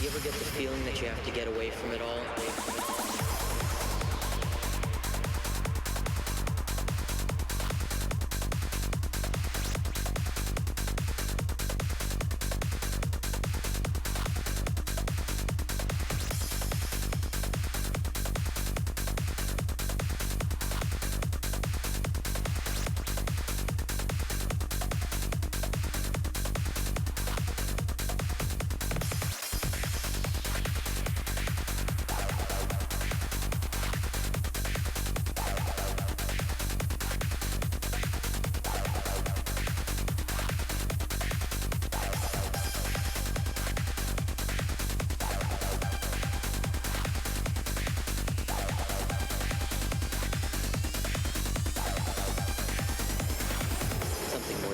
You ever get the feeling that you have to get away from it all?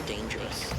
Dangerous.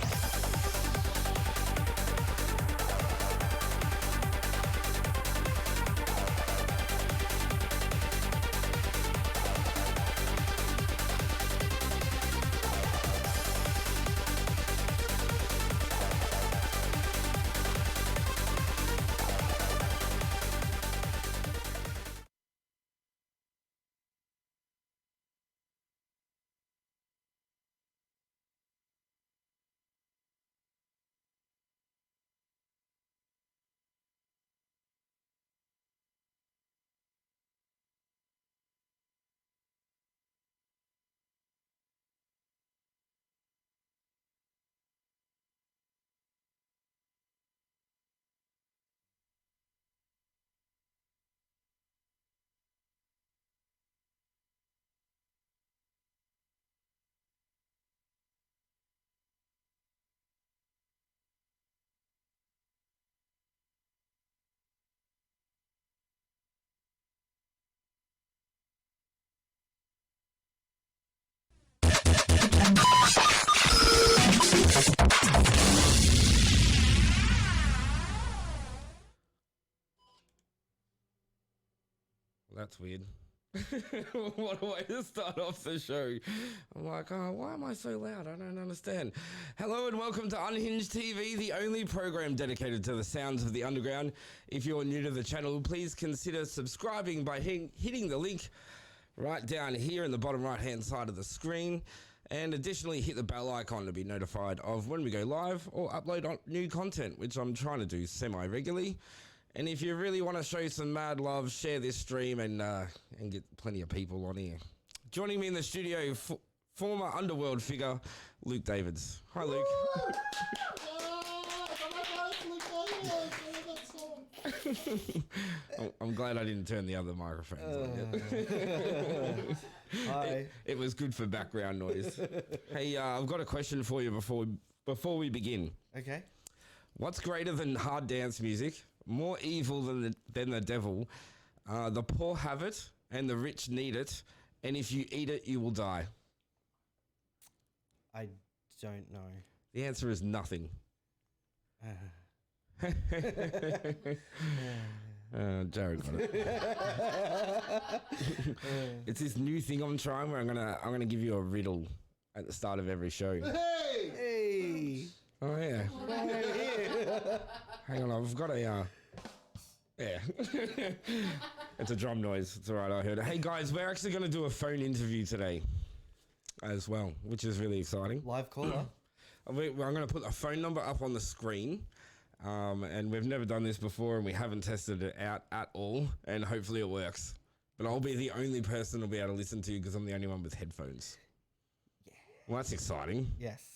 That's weird. What a way to start off the show. I'm like, oh, why am I so loud? I don't understand. Hello and welcome to Unhinged TV, the only program dedicated to the sounds of the underground. If you're new to the channel, please consider subscribing by hitting the link right down here in the bottom right hand side of the screen. And additionally, hit the bell icon to be notified of when we go live or upload new content, which I'm trying to do semi-regularly. And if you really want to show some mad love, share this stream and get plenty of people on here. Joining me in the studio, former Underworld figure, Luke Davids. Hi, Luke. I'm glad I didn't turn the other microphones on yet. Hi. It was good for background noise. Hey, I've got a question for you before we begin. Okay. What's greater than hard dance music? More evil than the devil. The poor have it, and the rich need it. And if you eat it, you will die. I don't know. The answer is nothing. Jared got it. It's this new thing I'm trying where I'm gonna give you a riddle at the start of every show. Hey! Oh yeah. Hang on, I've got a yeah. It's a drum noise. It's alright, I heard it. Hey guys, we're actually gonna do a phone interview today as well, which is really exciting. Live caller. I'm gonna put a phone number up on the screen. And we've never done this before and we haven't tested it out at all, and hopefully it works. But I'll be the only person who'll be able to listen to you because I'm the only one with headphones. Yeah. Well, that's exciting. Yes.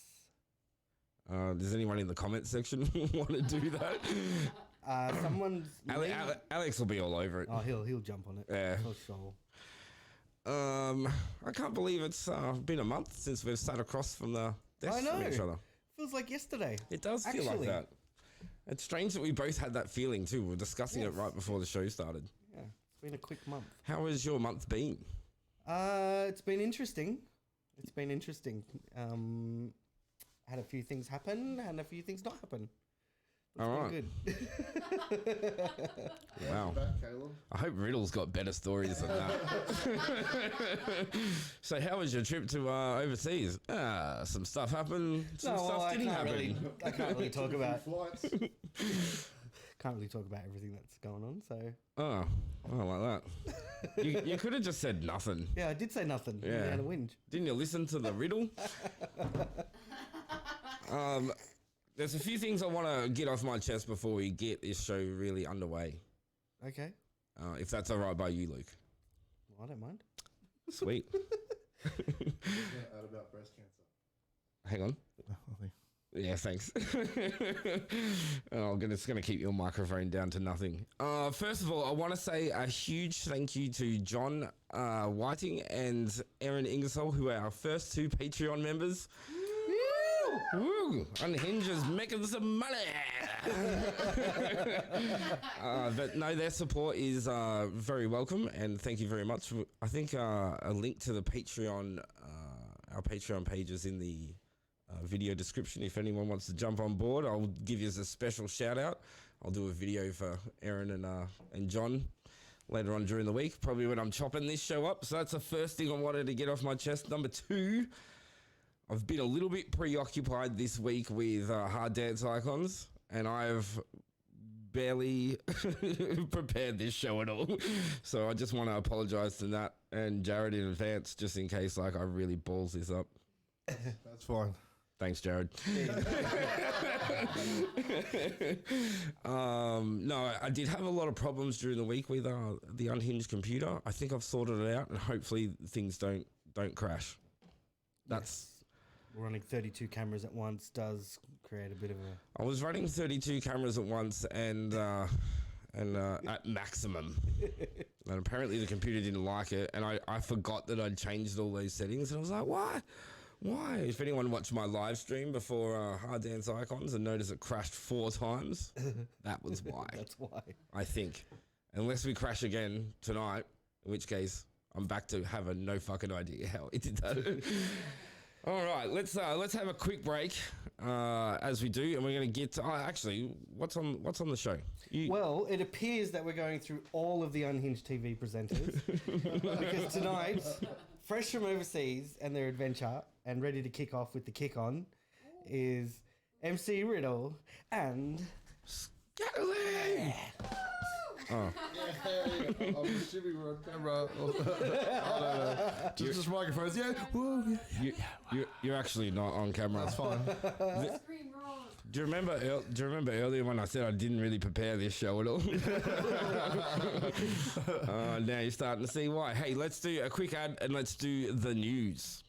Does anyone in the comment section want to do that? Someone's Alex will be all over it. Oh, he'll jump on it. Yeah. For sure. I can't believe it's been a month since we've sat across from the desk from each other. Feels like yesterday. It does feel like that. It's strange that we both had that feeling too. We were discussing it right before the show started. Yeah, it's been a quick month. How has your month been? It's been interesting. Had a few things happen and a few things not happen. It's all right. Good. Wow. I hope Riddle's got better stories than that. So how was your trip to overseas? Some stuff happened. Some stuff didn't happen. I can't really talk about. can't really talk about everything that's going on. So Oh, like that. You could have just said nothing. yeah, I did say nothing. Yeah. You had a whinge. Didn't you listen to the riddle? There's a few things I want to get off my chest before we get this show really underway. Okay. If that's all right by you, Luke. Well, I don't mind. Sweet. Out about breast cancer. Hang on. Yeah, thanks. I'm just going to keep your microphone down to nothing. First of all, I want to say a huge thank you to John Whiting and Aaron Ingersoll, who are our first 2 Patreon members. Woo! Unhinged is making some money. But no, their support is very welcome, and thank you very much. I think a link to the Patreon, our Patreon page is in the video description. If anyone wants to jump on board, I'll give you a special shout out. I'll do a video for Aaron and John later on during the week, probably when I'm chopping this show up. So that's the first thing I wanted to get off my chest. Number 2, I've been a little bit preoccupied this week with hard dance icons, and I've barely prepared this show at all. So I just want to apologize to Nat and Jared in advance, just in case I really balls this up. That's fine. Thanks, Jared. No, I did have a lot of problems during the week with the Unhinged computer. I think I've sorted it out, and hopefully things don't crash. That's... Running 32 cameras at once does create a bit of a... I was running 32 cameras at once and at maximum. And apparently the computer didn't like it, and I forgot that I'd changed all those settings, and I was like, why? Why? If anyone watched my live stream before Hard Dance Icons and noticed it crashed 4 times, that was why. That's why. I think. Unless we crash again tonight, in which case I'm back to having no fucking idea how it did that. All right, let's have a quick break, as we do, and we're going to get to... actually, what's on the show? Well, it appears that we're going through all of the Unhinged TV presenters because tonight, fresh from overseas and their adventure and ready to kick off with the kick on, is MC Riddle and Scatterlie! Oh. Hey, I'm assuming we're on camera. Oh, no. Just microphones. Yeah. Woo, yeah. You're actually not on camera. That's fine. Do you remember earlier when I said I didn't really prepare this show at all? Now you're starting to see why. Hey, let's do a quick ad and let's do the news.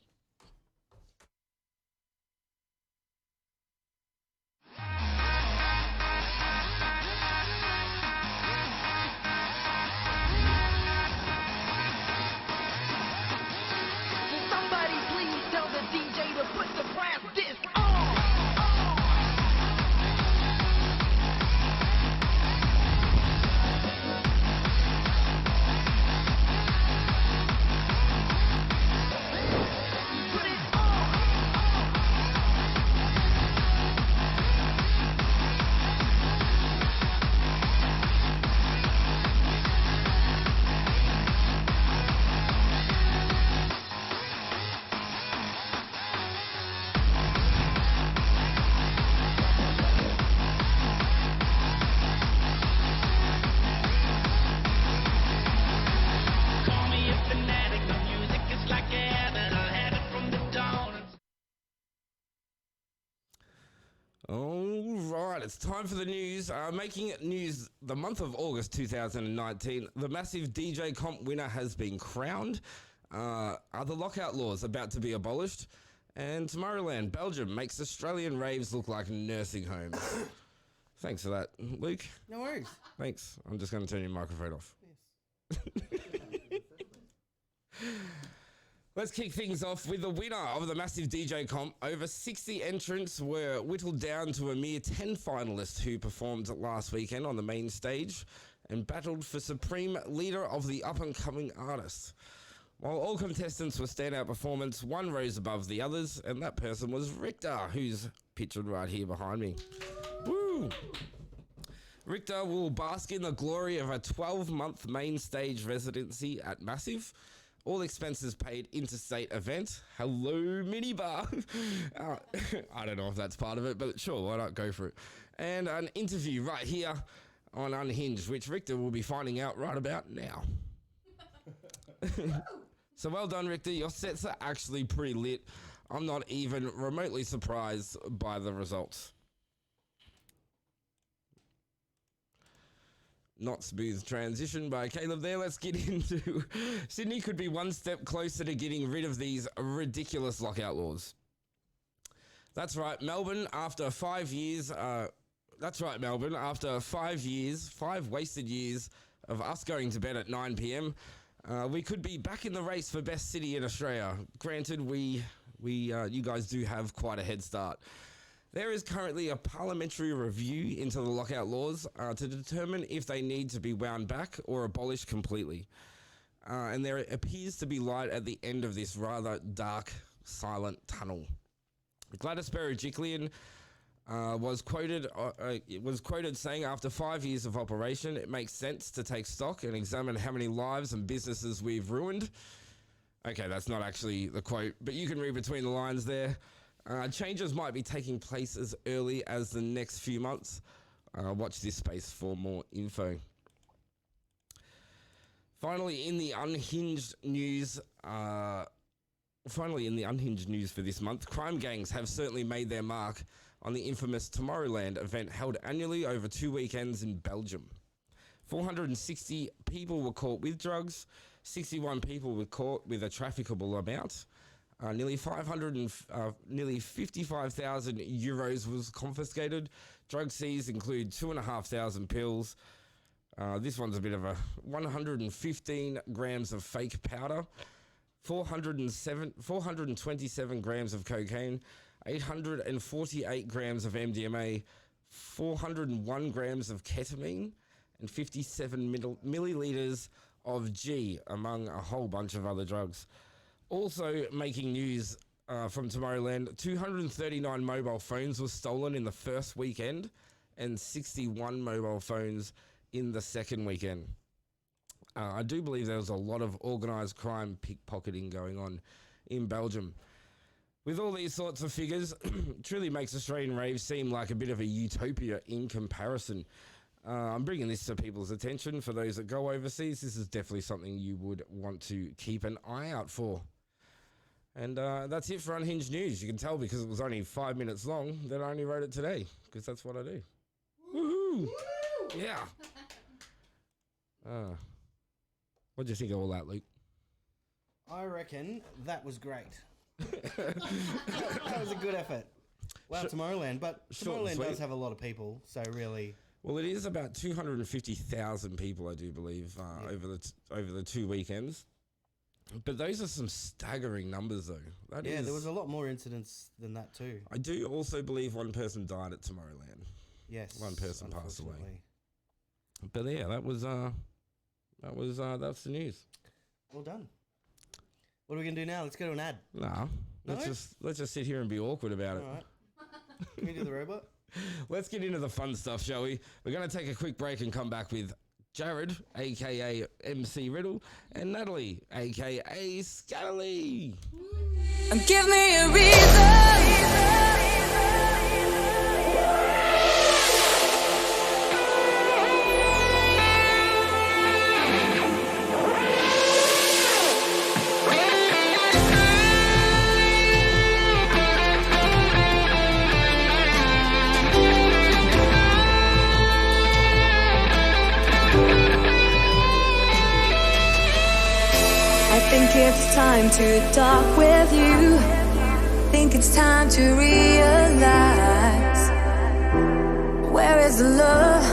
It's time for the news. Making news the month of August 2019, the massive DJ comp winner has been crowned. Are the lockout laws about to be abolished? And Tomorrowland, Belgium, makes Australian raves look like nursing homes. Thanks for that, Luke. No worries. Thanks. I'm just going to turn your microphone off. Yes. Let's kick things off with the winner of the massive DJ comp. Over 60 entrants were whittled down to a mere 10 finalists who performed last weekend on the main stage and battled for supreme leader of the up-and-coming artists. While all contestants were standout performance, one rose above the others, and that person was Richter, who's pictured right here behind me. Woo! Richter will bask in the glory of a 12-month main stage residency at Massive. All expenses paid, interstate event. Hello, minibar. I don't know if that's part of it, but sure, why not go for it? And an interview right here on Unhinged, which Richter will be finding out right about now. So well done, Richter. Your sets are actually pretty lit. I'm not even remotely surprised by the results. Not smooth transition by Caleb there. Let's get into Sydney could be one step closer to getting rid of these ridiculous lockout laws. That's right, Melbourne, after 5 years, after 5 years, 5 wasted years of us going to bed at 9 p.m, we could be back in the race for best city in Australia. Granted, you guys do have quite a head start. There is currently a parliamentary review into the lockout laws to determine if they need to be wound back or abolished completely. And there appears to be light at the end of this rather dark, silent tunnel. Gladys Berejiklian was quoted saying, after 5 years of operation, it makes sense to take stock and examine how many lives and businesses we've ruined. Okay, that's not actually the quote, but you can read between the lines there. Changes might be taking place as early as the next few months. Watch this space for more info. Finally, in the Unhinged news for this month, crime gangs have certainly made their mark on the infamous Tomorrowland event held annually over 2 weekends in Belgium. 460 people were caught with drugs, 61 people were caught with a trafficable amount. Nearly 55,000 euros was confiscated. Drug seized include 2,500 pills. This one's a bit of a 115 grams of fake powder, 427 grams of cocaine, 848 grams of MDMA, 401 grams of ketamine, and 57 milliliters of G, among a whole bunch of other drugs. Also making news from Tomorrowland, 239 mobile phones were stolen in the first weekend and 61 mobile phones in the second weekend. I do believe there was a lot of organised crime pickpocketing going on in Belgium. With all these sorts of figures, truly makes Australian raves seem like a bit of a utopia in comparison. I'm bringing this to people's attention. For those that go overseas, this is definitely something you would want to keep an eye out for. And that's it for Unhinged News. You can tell because it was only 5 minutes long that I only wrote it today, because that's what I do. Woohoo! Yeah. What do you think of all that, Luke? I reckon that was great. That was a good effort. Wow, Tomorrowland. But Tomorrowland does have a lot of people, so really... Well, it is about 250,000 people, I do believe, over the 2 weekends. But those are some staggering numbers, though. There was a lot more incidents than that too. I do also believe one person died at Tomorrowland. Yes, one person passed away. But yeah, that's the news. Well done. What are we gonna do now? Let's go to an ad. Nah, let's just sit here and be awkward about it. All right. Can we do the robot? Let's get into the fun stuff, shall we? We're going to take a quick break and come back with Jared, a.k.a. MC Riddle, and Natalie, a.k.a. Scatterlie. Give me a reason. I think it's time to talk with you. Think it's time to realize, where is the love?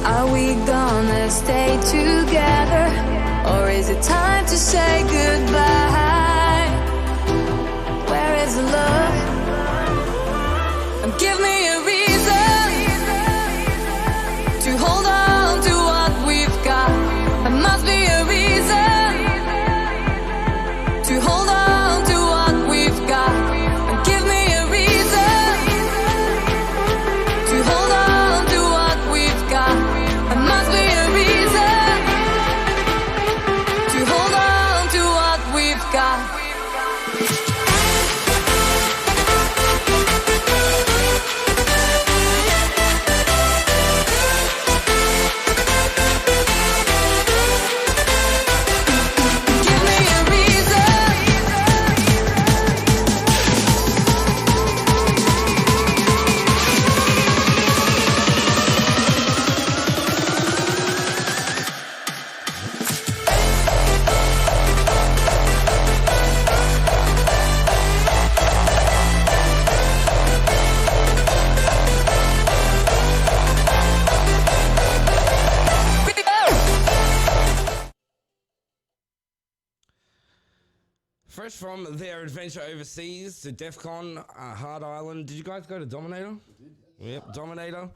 Are we gonna stay together, or is it time to say goodbye? Where is the love? Give me a reason to hold on to what we've got. There must be a reason to hold on to what we've got. And give me a reason to hold on to what we've got. There must be a reason to hold on to what we've got. Fresh from their adventure overseas to DEF CON, Hard Island. Did you guys go to Dominator? Yep, Dominator.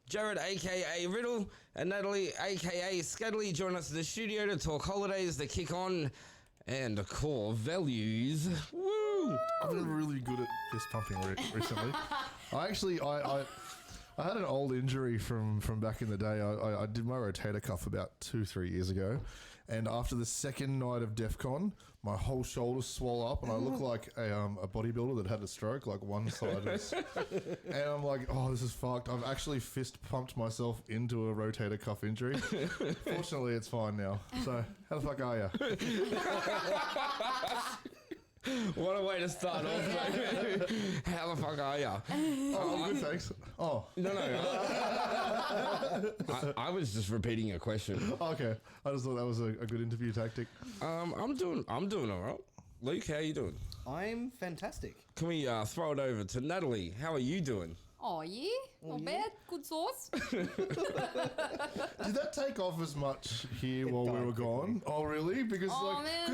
Jared, aka Riddle, and Natalie, aka Scatterlie, join us in the studio to talk holidays, the kick on, and core values. Woo! I've been really good at fist pumping recently. I had an old injury from back in the day. I did my rotator cuff about 2-3 years ago, and after the second night of DEF CON, my whole shoulder swelled up, and I look like a bodybuilder that had a stroke, like one side is. And I'm like, oh, this is fucked. I've actually fist pumped myself into a rotator cuff injury. Fortunately, it's fine now. So, how the fuck are you? What a way to start off. How the fuck are ya? Oh, good, thanks. Oh. No. I was just repeating a question. Okay. I just thought that was a good interview tactic. I'm doing all right. Luke, how you doing? I'm fantastic. Can we throw it over to Natalie? How are you doing? Oh, yeah? Not bad. Good sauce. Did that take off as much here while we were gone? Oh, really? Because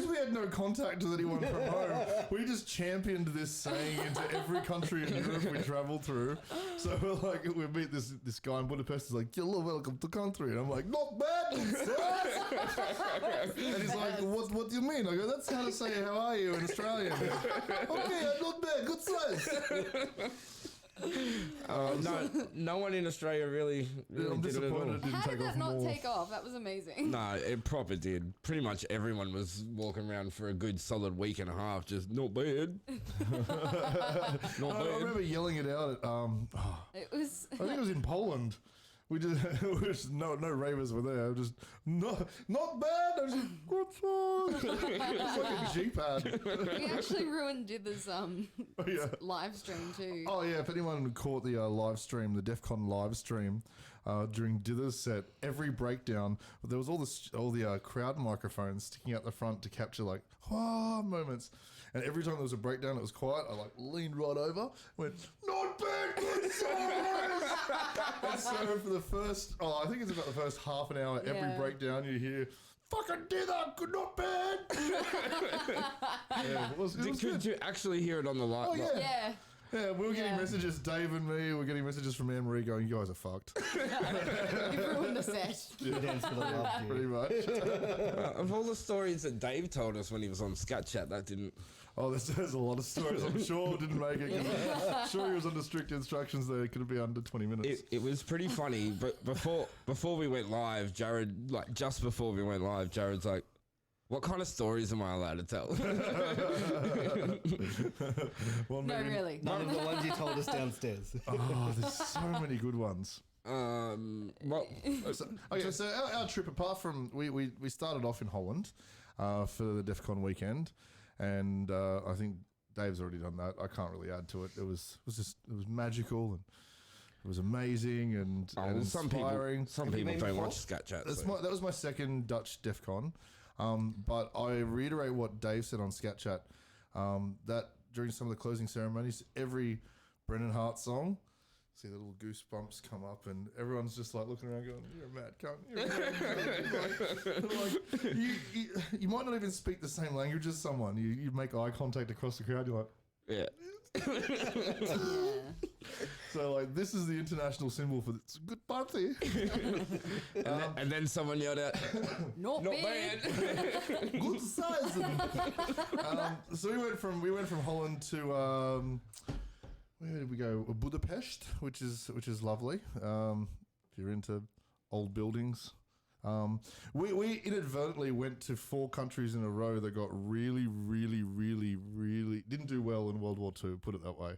we had no contact with anyone from home, we just championed this saying into every country in Europe we travelled through. So we're like, we meet this guy in Budapest. He's like, "Hello, welcome to country," and I'm like, "Not bad." And he's like, "What do you mean?" I go, "That's how to say how are you in Australian." Okay, not bad. Good size. No one in Australia really I'm did it at all. disappointed it didn't How take did off that not more. take off? That was amazing. No, it proper did. Pretty much everyone was walking around for a good solid week and a half, just not bad. Not I bad. remember yelling it out at It was. I think it was in Poland. We did. It was no ravers were there. Just not bad. I was just good song. It's like a Jeep ad. We actually ruined Dither's Yeah. live stream too. Oh yeah. If anyone caught the live stream, the DEF CON live stream during Dither's set, every breakdown there was all the crowd microphones sticking out the front to capture like moments. And every time there was a breakdown, it was quiet. I like leaned right over, went, "Not bad, good songs." And so for the first, I think it's about the first half an hour, every Yeah. breakdown you hear, "Fucking Dither, good, not bad." Yeah, it was Could good. you actually hear it on the live? Oh yeah. Yeah. Yeah, we were getting Yeah. messages, Dave and me, were getting messages from Anne-Marie going, "You guys are fucked." You ruined the set. Dance for the love, Pretty dude. much. Of all the stories that Dave told us when he was on Scat Chat, that didn't. Oh, there's a lot of stories. I'm sure didn't make it. 'Cause I'm sure he was under strict instructions there. It could be under 20 minutes. It was pretty funny, but before we went live, Jared, like just before we went live, Jared's like, "What kind of stories am I allowed to tell?" Well, No, maybe- really. None of the ones you told us downstairs. Oh, there's so many good ones. Well, Okay, so our trip, apart from we started off in Holland for the DEF CON weekend, and I think Dave's already done that. I can't really add to it. It was magical and it was amazing and some people inspiring. don't before? watch Scat Chat. That So. was my second Dutch DEF CON. But I reiterate what Dave said on Scat Chat, that during some of the closing ceremonies, every Brennan Hart song, see the little goosebumps come up and everyone's just like looking around going, "You're a mad cunt. You're a mad cunt." like, you might not even speak the same language as someone. You make eye contact across the crowd, you're like, Yeah. so like, this is the international symbol for this good party. And then someone yelled out, Not "Not bad. bad." Good size. So we went from Holland to where did we go? Budapest, which is lovely. If you're into old buildings, we inadvertently went to 4 countries in a row that got really didn't do well in World War II. Put it that way.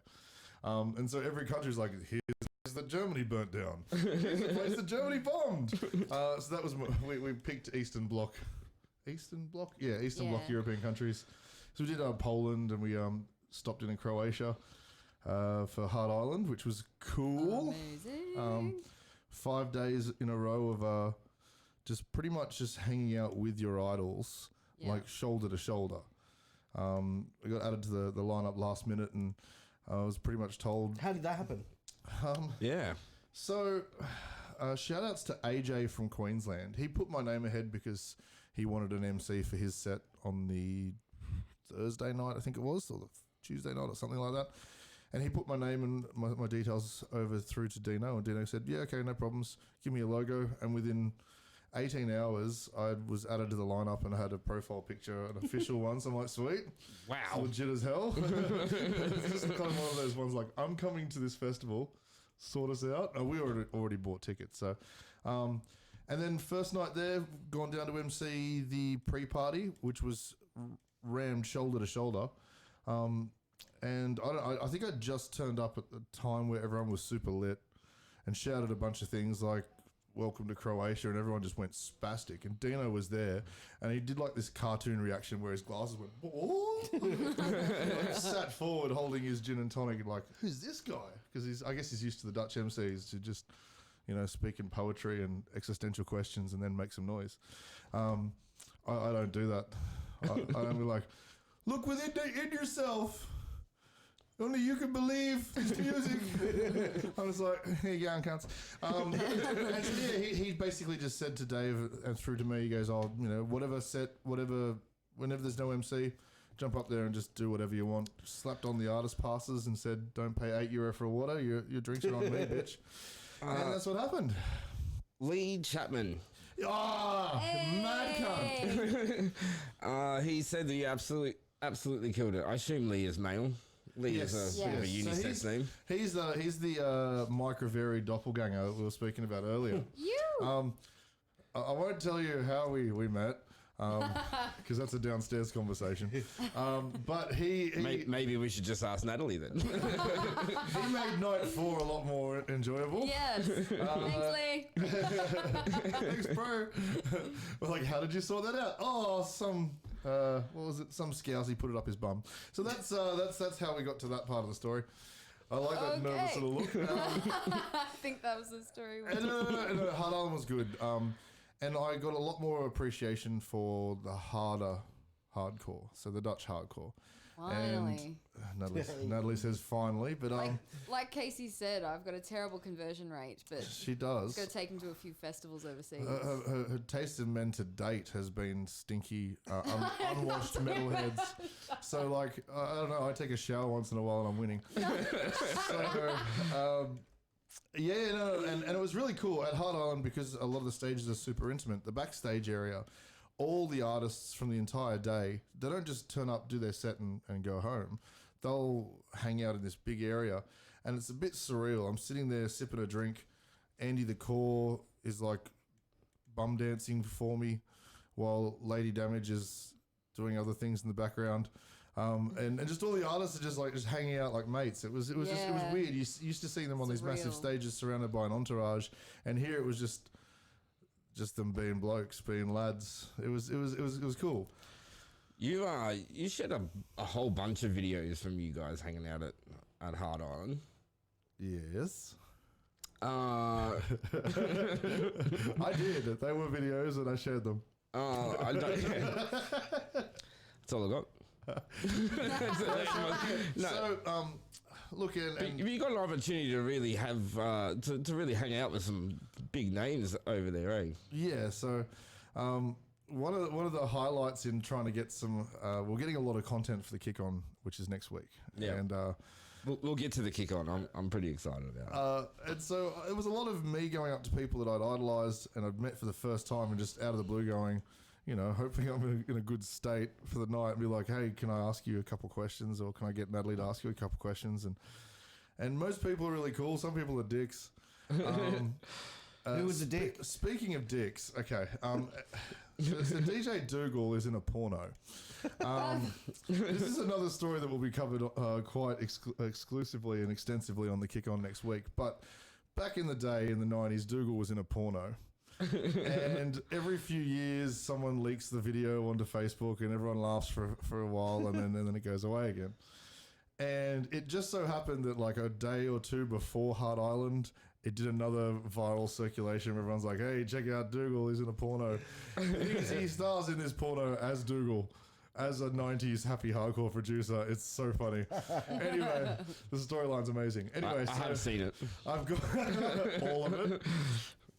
And so every country's like, here's the place that Germany burnt down. Here's the place that Germany bombed. So that was we picked Eastern Bloc. Eastern Bloc European countries. So we did Poland and we stopped in Croatia for Hard Island, which was cool. Amazing. 5 days in a row of just pretty much just hanging out with your idols, Yeah. like shoulder to shoulder. We got added to the lineup last minute, and I was pretty much told. How did that happen? Yeah. So, shout outs to AJ from Queensland. He put my name ahead because he wanted an MC for his set on the Thursday night, I think it was, or the Tuesday night or something like that. And he put my name and my details over through to Dino, and Dino said, yeah, okay, no problems. Give me a logo. And within 18 hours, I was added to the lineup and I had a profile picture, an official one. So I'm like, sweet. Wow. Legit as hell. It's just kind of one of those ones like, I'm coming to this festival, sort us out. And we already bought tickets. So, and then first night there, gone down to MC the pre-party, which was rammed shoulder to shoulder. And I think I just turned up at the time where everyone was super lit and shouted a bunch of things like welcome to Croatia, and everyone just went spastic. And Dino was there and he did like this cartoon reaction where his glasses went like, sat forward holding his gin and tonic and like, who's this guy? Because I guess he's used to the Dutch MCs to just, you know, speak in poetry and existential questions and then make some noise. I don't do that. I don't be like, look within yourself. Only you can believe this music. I was like, here you go, cunts. And so, yeah, he basically just said to Dave and through to me, he goes, oh, you know, whenever there's no MC, jump up there and just do whatever you want. Slapped on the artist passes and said, don't pay €8 for water. Your drinks are on me, bitch. And that's what happened. Lee Chapman. Ah, mad cunt. He said that you absolutely killed it. I assume Lee is male. Lee is a bit of a unisex name. He's the Mike Riveri doppelganger that we were speaking about earlier. I won't tell you how we met, because that's a downstairs conversation. But maybe we should just ask Natalie then. he made night 4 a lot more enjoyable. Yes. Thanks, Lee. Thanks, bro. We're like, how did you sort that out? Oh, some what was it? Some scousey put it up his bum. So that's how we got to that part of the story. I like that nervous little look. I think that was the story. No, Hard Island was good. And I got a lot more appreciation for the harder hardcore, so the Dutch hardcore. Finally. And Natalie says finally, but like Casey said, I've got a terrible conversion rate, but she does. It's going to take him to a few festivals overseas. Her taste in men to date has been stinky, unwashed metalheads. So, like, I don't know, I take a shower once in a while and I'm winning. And it was really cool at Hard Island because a lot of the stages are super intimate. The backstage area, all the artists from the entire day, they don't just turn up, do their set and go home. They'll hang out in this big area and it's a bit surreal. I'm sitting there sipping a drink. Andy the Core is like bum dancing for me while Lady Damage is doing other things in the background. And just all the artists are just hanging out like mates. It was weird. You used to see them on these massive stages surrounded by an entourage, and here it was just them being blokes, being lads. It was cool. You shared a whole bunch of videos from you guys hanging out at Hard Island. Yes. I did. They were videos and I shared them. I don't. That's all I got. So, look, and you got an opportunity to really have to really hang out with some big names over there, eh? Yeah. So, one of the highlights in trying to get some, we're getting a lot of content for the kick on, which is next week. Yeah. And we'll get to the kick on. I'm pretty excited about it. And so it was a lot of me going up to people that I'd idolised and I'd met for the first time and just out of the blue going, you know, hoping I'm in a good state for the night and be like, hey, can I ask you a couple questions, or can I get Natalie to ask you a couple questions? And most people are really cool. Some people are dicks. Who was a dick? Speaking of dicks, okay. So DJ Dougal is in a porno. This is another story that will be covered quite exclusively and extensively on the Kick On next week. But back in the day, in the 90s, Dougal was in a porno. And every few years someone leaks the video onto Facebook and everyone laughs for a while and then it goes away again. And it just so happened that like a day or two before Hard Island, it did another viral circulation where everyone's like, hey, check out Dougal, he's in a porno. He stars in this porno as Dougal, as a 90s happy hardcore producer. It's so funny. Anyway, the storyline's amazing. Anyway, I haven't seen it. I've got all of it.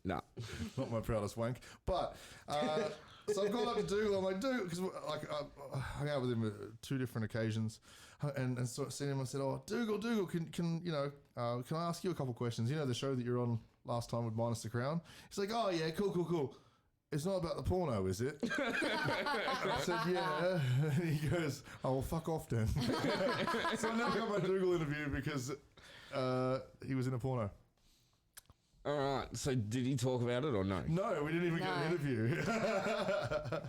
Nah. Not my proudest wank. But So I've gone up to Dougal. I'm like, Dougal, because like I hung out with him at 2 different occasions, and sort of seen him. I said, "Oh, Dougal, can you know, can I ask you a couple questions? You know, the show that you're on last time with Minus the Crown." He's like, "Oh yeah, cool. It's not about the porno, is it?" I said, "Yeah." And he goes, "Oh, well, fuck off then." So I never got my Dougal interview because he was in a porno. All right. So did he talk about it or no? No, we didn't even get an interview.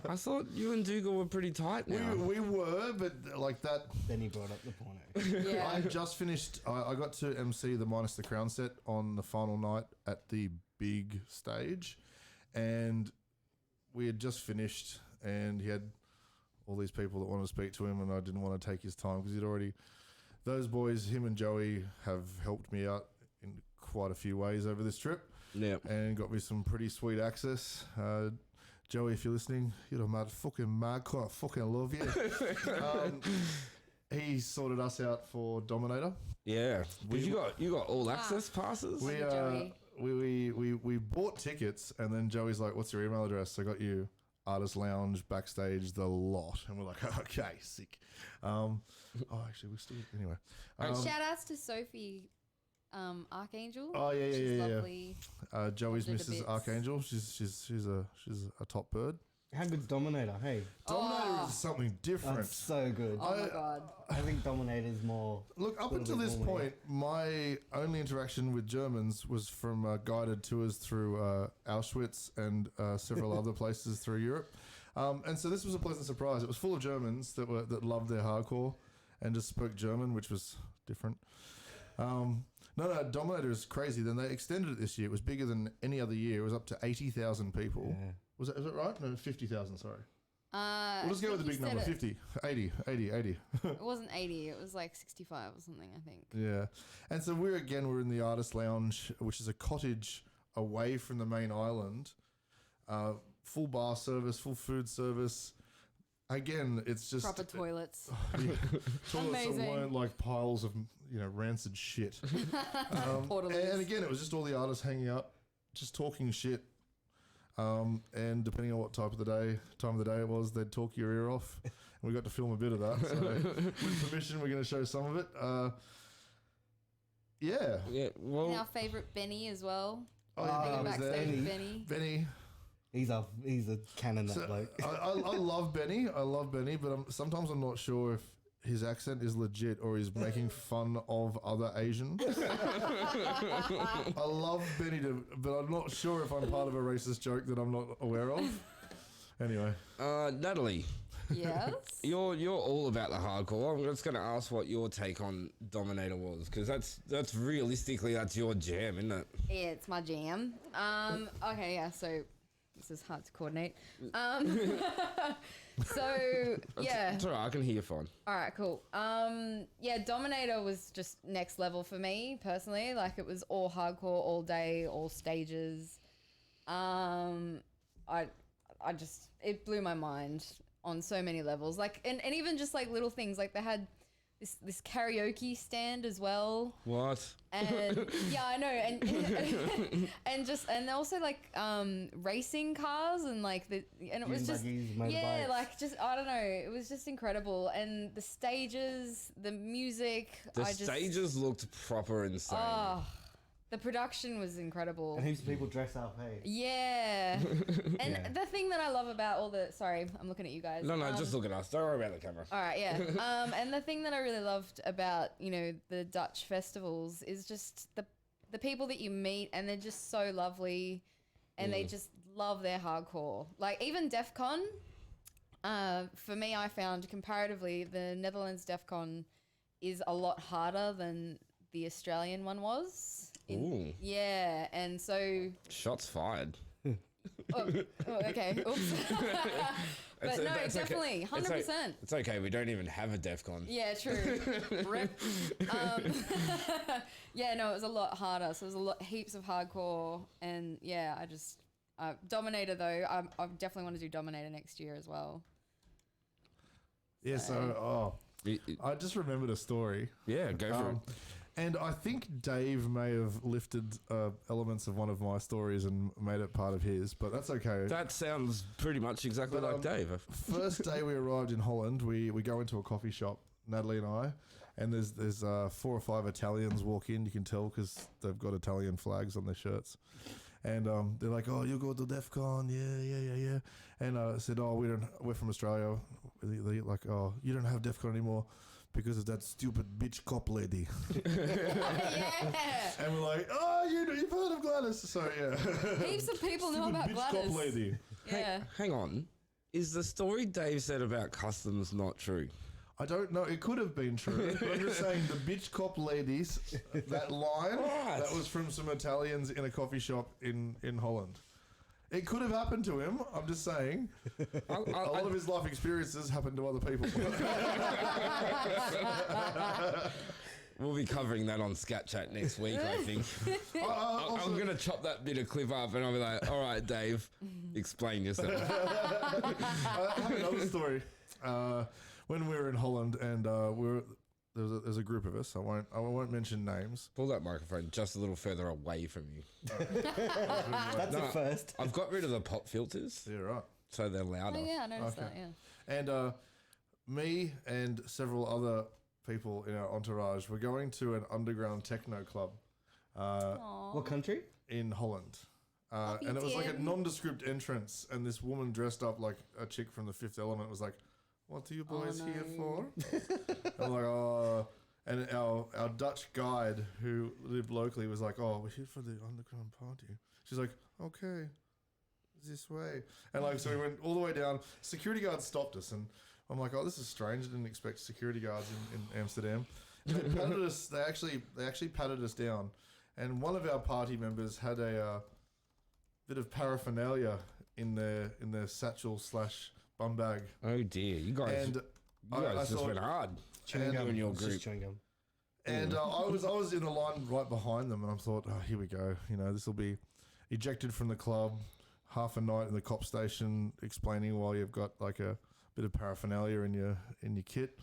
I thought you and Dougal were pretty tight now. We were, but like that. Then he brought up the porno. Yeah. I just finished. I got to MC the Minus the Crown set on the final night at the big stage, and we had just finished, and he had all these people that wanted to speak to him, and I didn't want to take his time because he'd already. Those boys, him and Joey, have helped me out in quite a few ways over this trip. Yeah. And got me some pretty sweet access. Joey, if you're listening, you're a fucking mad clown. I fucking love you. He sorted us out for Dominator. Yeah. You got all access passes? We bought tickets, and then Joey's like, "What's your email address?" I got you Artist Lounge, backstage, the lot, and we're like, "Okay, sick." Actually, we still anyway. Shout outs to Sophie Archangel. Oh yeah. She's lovely. Joey's Loved her to Mrs. bits. Archangel. She's a top bird. How good's Dominator? Hey, Dominator is something different. that's so good. Oh my god. I think Dominator's more. Look, up little until bit this more point, my only interaction with Germans was from guided tours through Auschwitz and several other places through Europe. And so this was a pleasant surprise. It was full of Germans that loved their hardcore and just spoke German, which was different. No, Dominator is crazy. Then they extended it this year. It was bigger than any other year. It was up to 80,000 people. Yeah. Was it right? No, 50,000, sorry. We'll We'll just go with the big number, 50, 80. It wasn't 80, it was like 65 or something, I think. Yeah. And so we're in the Artist Lounge, which is a cottage away from the main island. Full bar service, full food service. Again, it's just Proper toilets. toilets that Amazing. weren't like piles of rancid shit. Portaloos. And again, it was just all the artists hanging out, just talking shit. And depending on what time of the day it was, they'd talk your ear off. And we got to film a bit of that. So with permission, we're going to show some of it. Yeah. Yeah. Well, And our favourite Benny as well. Oh, Being he was there. backstage with Benny. Benny. He's a cannon, that So, bloke. I love Benny. But sometimes I'm not sure if his accent is legit or he's making fun of other Asians. I love Benny, but I'm not sure if I'm part of a racist joke that I'm not aware of. Anyway. Natalie, Yes. you're all about the hardcore. I'm just going to ask what your take on Dominator was, because that's realistically that's your jam, isn't it? Yeah, it's my jam. Okay, yeah, so this is hard to coordinate. So, yeah. It's all right. I can hear you fine. All right, cool. Yeah, Dominator was just next level for me personally. Like, it was all hardcore, all day, all stages. It blew my mind on so many levels. Like, and even just like little things. Like, they had this karaoke stand as well. What? And yeah, I know, and also like racing cars and like it was just Buggies, motorbikes. yeah, like just I don't know, it was just incredible, and the stages, the music, The stages looked proper insane. the production was incredible. And heaps of people dress up, hey. Yeah, and Yeah. the thing that I love about sorry, I'm looking at you guys. No, just look at us. Don't worry about the camera. All right, yeah. And the thing that I really loved about, the Dutch festivals is just the people that you meet, and they're just so lovely, and they just love their hardcore. Like, even DEF CON, for me, I found comparatively the Netherlands DEF CON is a lot harder than the Australian one was. Ooh. Yeah, and so... Shots fired. Okay, oops. But no, definitely, 100%. It's okay. We don't even have a DEF CON. Yeah, true. Rip. Yeah, no, it was a lot harder. So it was heaps of hardcore, and yeah, I just Dominator though. I definitely want to do Dominator next year as well. Yeah, so I just remembered a story. Yeah, go for it. And I think Dave may have lifted elements of one of my stories and made it part of his, but that's okay. That sounds pretty much exactly like Dave. First day we arrived in Holland, we go into a coffee shop, Natalie and I, and there's 4 or 5 Italians walk in. You can tell because they've got Italian flags on their shirts. And they're like, "Oh, you go to DEF CON? Yeah. And I said, "Oh, we're from Australia." They're like, "Oh, you don't have DEF CON anymore because of that stupid bitch cop lady." And we're like, "Oh, you've heard of Gladys?" So yeah, Heaps of people know stupid about bitch Gladys. cop lady. Yeah. Hang on. Is the story Dave said about customs not true? I don't know. It could have been true. But I'm just saying the bitch cop ladies, that line, Right. that was from some Italians in a coffee shop in Holland. It could have happened to him. I'm just saying. A lot of his life experiences happened to other people. We'll be covering that on Scat Chat next week, I think. I'm going to chop that bit of clip up and I'll be like, all right, Dave, explain yourself. I have another story. When we were in Holland and there's a group of us. I won't mention names. Pull that microphone just a little further away from you. That's a first. I've got rid of the pop filters, Yeah, right. so they're louder. Oh, yeah, I noticed Okay. that, yeah. And me and several other people in our entourage were going to an underground techno club What country? in Holland. And it was like a nondescript entrance, and this woman dressed up like a chick from The Fifth Element was like, "What are you boys here for?" I'm like, "Oh." And our Dutch guide who lived locally was like, "Oh, we're here for the underground party." She's like, "Okay, this way." And like, so we went all the way down. Security guards stopped us, and I'm like, "Oh, this is strange. I didn't expect security guards in Amsterdam." And they patted us. They actually patted us down, and one of our party members had a bit of paraphernalia in their satchel / bum bag. Oh dear, you guys, And you guys just went hard. Chewing gum. in your It's just group. chewing gum. And I was in a line right behind them, and I thought, "Oh, here we go. You know, this will be ejected from the club, half a night in the cop station, explaining why you've got like a bit of paraphernalia in your kit."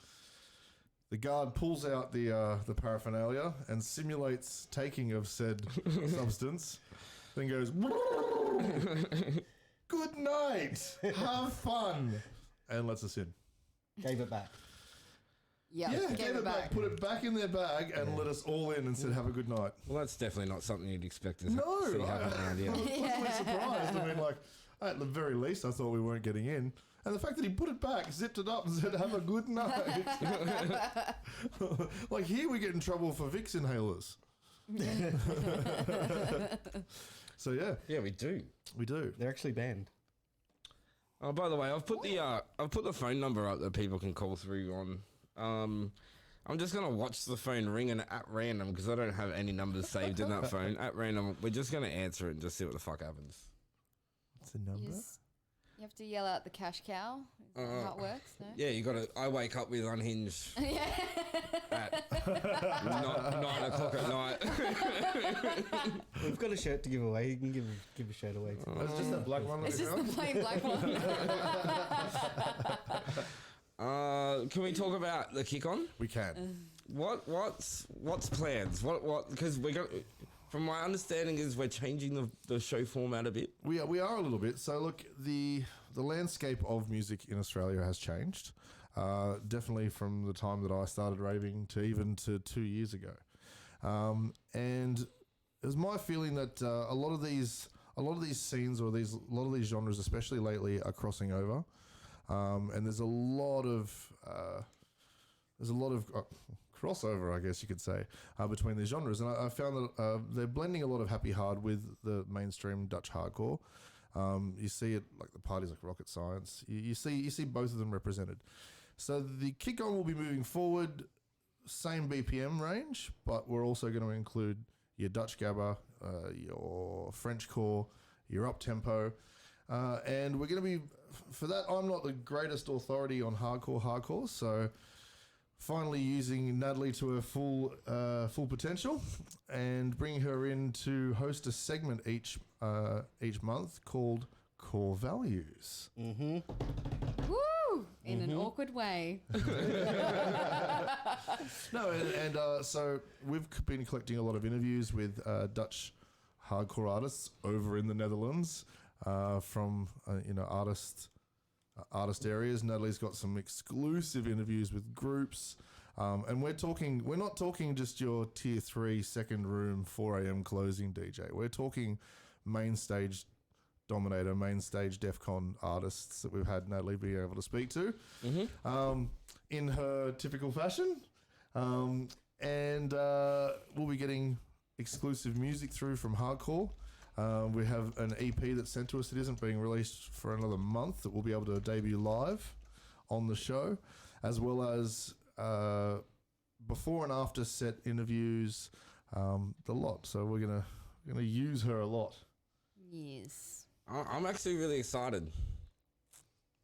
The guard pulls out the paraphernalia and simulates taking of said substance, then goes, "Good night, have fun," and lets us in. Gave it back. Yeah, Yeah, gave it back, put it back in their bag, and let us all in and said, "Have a good night." Well, that's definitely not something you'd expect to No, see happen around here. I was pleasantly surprised. I mean, like, at the very least, I thought we weren't getting in. And the fact that he put it back, zipped it up, and said, "Have a good night." Like, here we get in trouble for Vicks inhalers. So, yeah, Yeah, we do. we do. They're actually banned. Oh, by the way, I've put the phone number up that people can call through on. I'm just gonna watch the phone ring and at random because I don't have any numbers saved in that phone. At random, we're just gonna answer it and just see what the fuck happens. What's the number? You have to yell out the cash cow. Is that how it works? No? Yeah, you gotta. I wake up with Unhinged at 9 o'clock at night. We've got a shirt to give away. You can give a shirt away. Oh, it's just that black one. that It's we just the found? plain black one. Can we talk about the kick on? We can. What's plans? What? Because we're going. From my understanding, is we're changing the show format a bit. We are a little bit. So look, the landscape of music in Australia has changed. Definitely from the time that I started raving to even to 2 years ago. And it was my feeling that a lot of these scenes or a lot of these genres, especially lately, are crossing over. And there's a lot of crossover, I guess you could say, between these genres. And I found that they're blending a lot of happy hard with the mainstream Dutch hardcore. You see it like the parties like Rocket Science. You see both of them represented. So the kick on will be moving forward, same BPM range, but we're also going to include your Dutch gabba, your French core, your up tempo, and we're going to be for that. I'm not the greatest authority on hardcore, so finally using Natalie to her full potential and bringing her in to host a segment each month called Core Values. Woo! In an awkward way. No, and so we've been collecting a lot of interviews with Dutch hardcore artists over in the Netherlands from artist areas. Natalie's got some exclusive interviews with groups, and we're not talking just your tier 3 second room 4 a.m. closing DJ. We're talking main stage Dominator, main stage DEF CON artists that we've had Natalie be able to speak to in her typical fashion. And we'll be getting exclusive music through from hardcore. We have an EP that's sent to us that isn't being released for another month that we'll be able to debut live on the show, as well as before and after set interviews, the lot. So we're gonna use her a lot. Yes. I'm actually really excited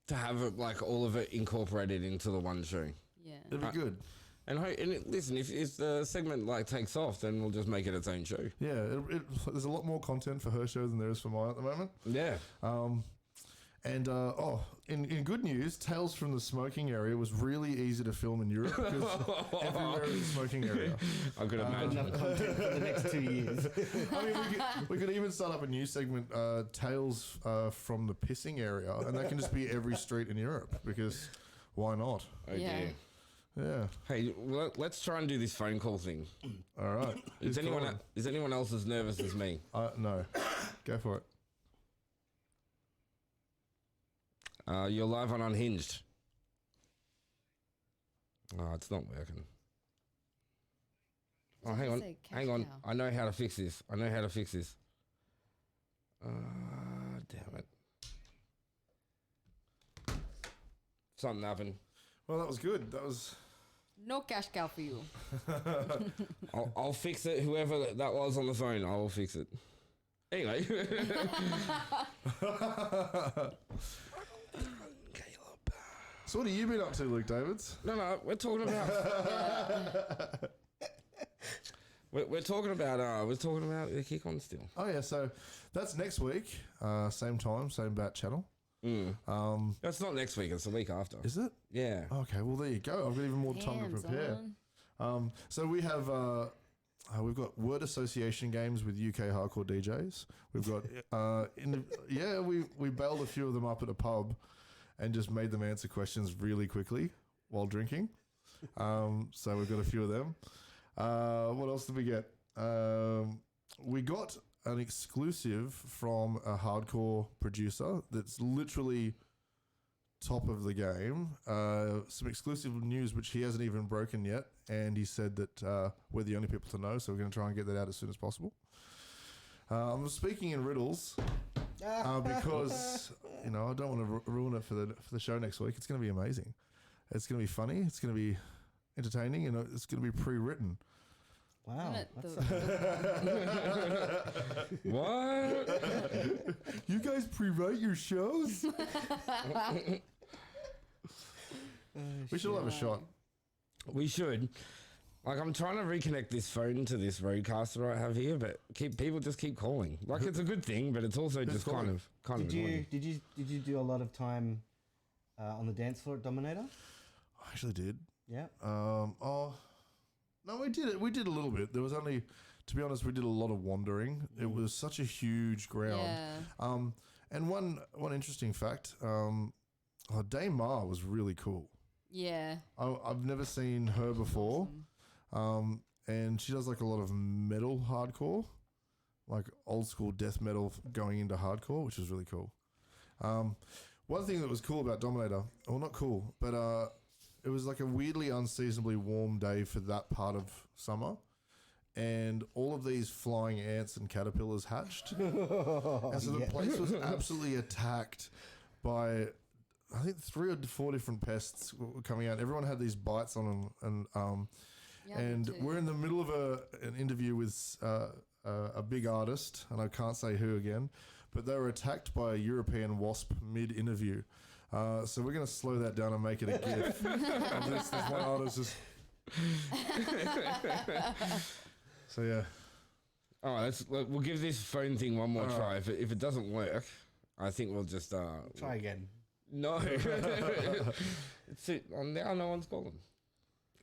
to have it, like all of it incorporated into the one show. Yeah. It'll be good. And listen, if the segment like takes off, then we'll just make it its own show. Yeah, there's a lot more content for her show than there is for mine at the moment. Yeah. In good news, Tales from the Smoking Area was really easy to film in Europe because everywhere is a smoking area. I could imagine. Enough content for the next 2 years. I mean, we could even start up a new segment, Tales from the Pissing Area, and that can just be every street in Europe because why not? Oh, Yeah. dear. Yeah. Hey, let's try and do this phone call thing. All right. Is anyone else as nervous as me? No. Go for it. You're live on Unhinged. Oh, it's not working. Oh, hang on. Say cash Hang on. cow. I know how to fix this. Damn it. Something happened. Well, that was good. That was... No cash cow for you. I'll fix it. Whoever that was on the phone, I will fix it. Anyway. So what have you been up to, Luke Davids? No, we're talking about... We're talking about the kick on still. Oh, yeah. So that's next week. Same time, same bat channel. That's not next week. It's the week after. Is it? Yeah. Okay, well, there you go. I've got even more time to Hands prepare. on. So we've got word association games with UK hardcore DJs. We've got we bailed a few of them up at a pub and just made them answer questions really quickly while drinking. So we've got a few of them. What else did we get? We got an exclusive from a hardcore producer that's literally top of the game. Some exclusive news which he hasn't even broken yet, and he said that we're the only people to know, so we're going to try and get that out as soon as possible. I'm speaking in riddles because I don't want to ruin it for the show next week. It's going to be amazing. It's going to be funny. It's going to be entertaining, and it's going to be pre-written. Wow. Isn't it What? You guys pre-write your shows? We should have a shot. We should. Like, I'm trying to reconnect this phone to this roadcaster I have here, but people just keep calling. Like, it's a good thing, but it's also just kind of annoying. Did you do a lot of time on the dance floor at Dominator? I actually did. Yeah. No, we did it. We did a little bit. There was only, to be honest, we did a lot of wandering. It was such a huge ground. Yeah. And one interesting fact, Dame Ma was really cool. Yeah. I've never seen her before. And she does like a lot of metal hardcore, like old school death metal going into hardcore, which was really cool. One thing that was cool about Dominator, well, not cool, but it was like a weirdly unseasonably warm day for that part of summer, and all of these flying ants and caterpillars hatched. And so the place was absolutely attacked by, I think, 3 or 4 different pests were coming out. Everyone had these bites on them, and we're in the middle of an interview with a big artist, and I can't say who again, but they were attacked by a European wasp mid-interview. So we're going to slow that down and make it a GIF. And this one artist is... So, yeah. All right, we'll give this phone thing one more try. If it doesn't work, I think we'll just... Try again. No. Now no one's calling.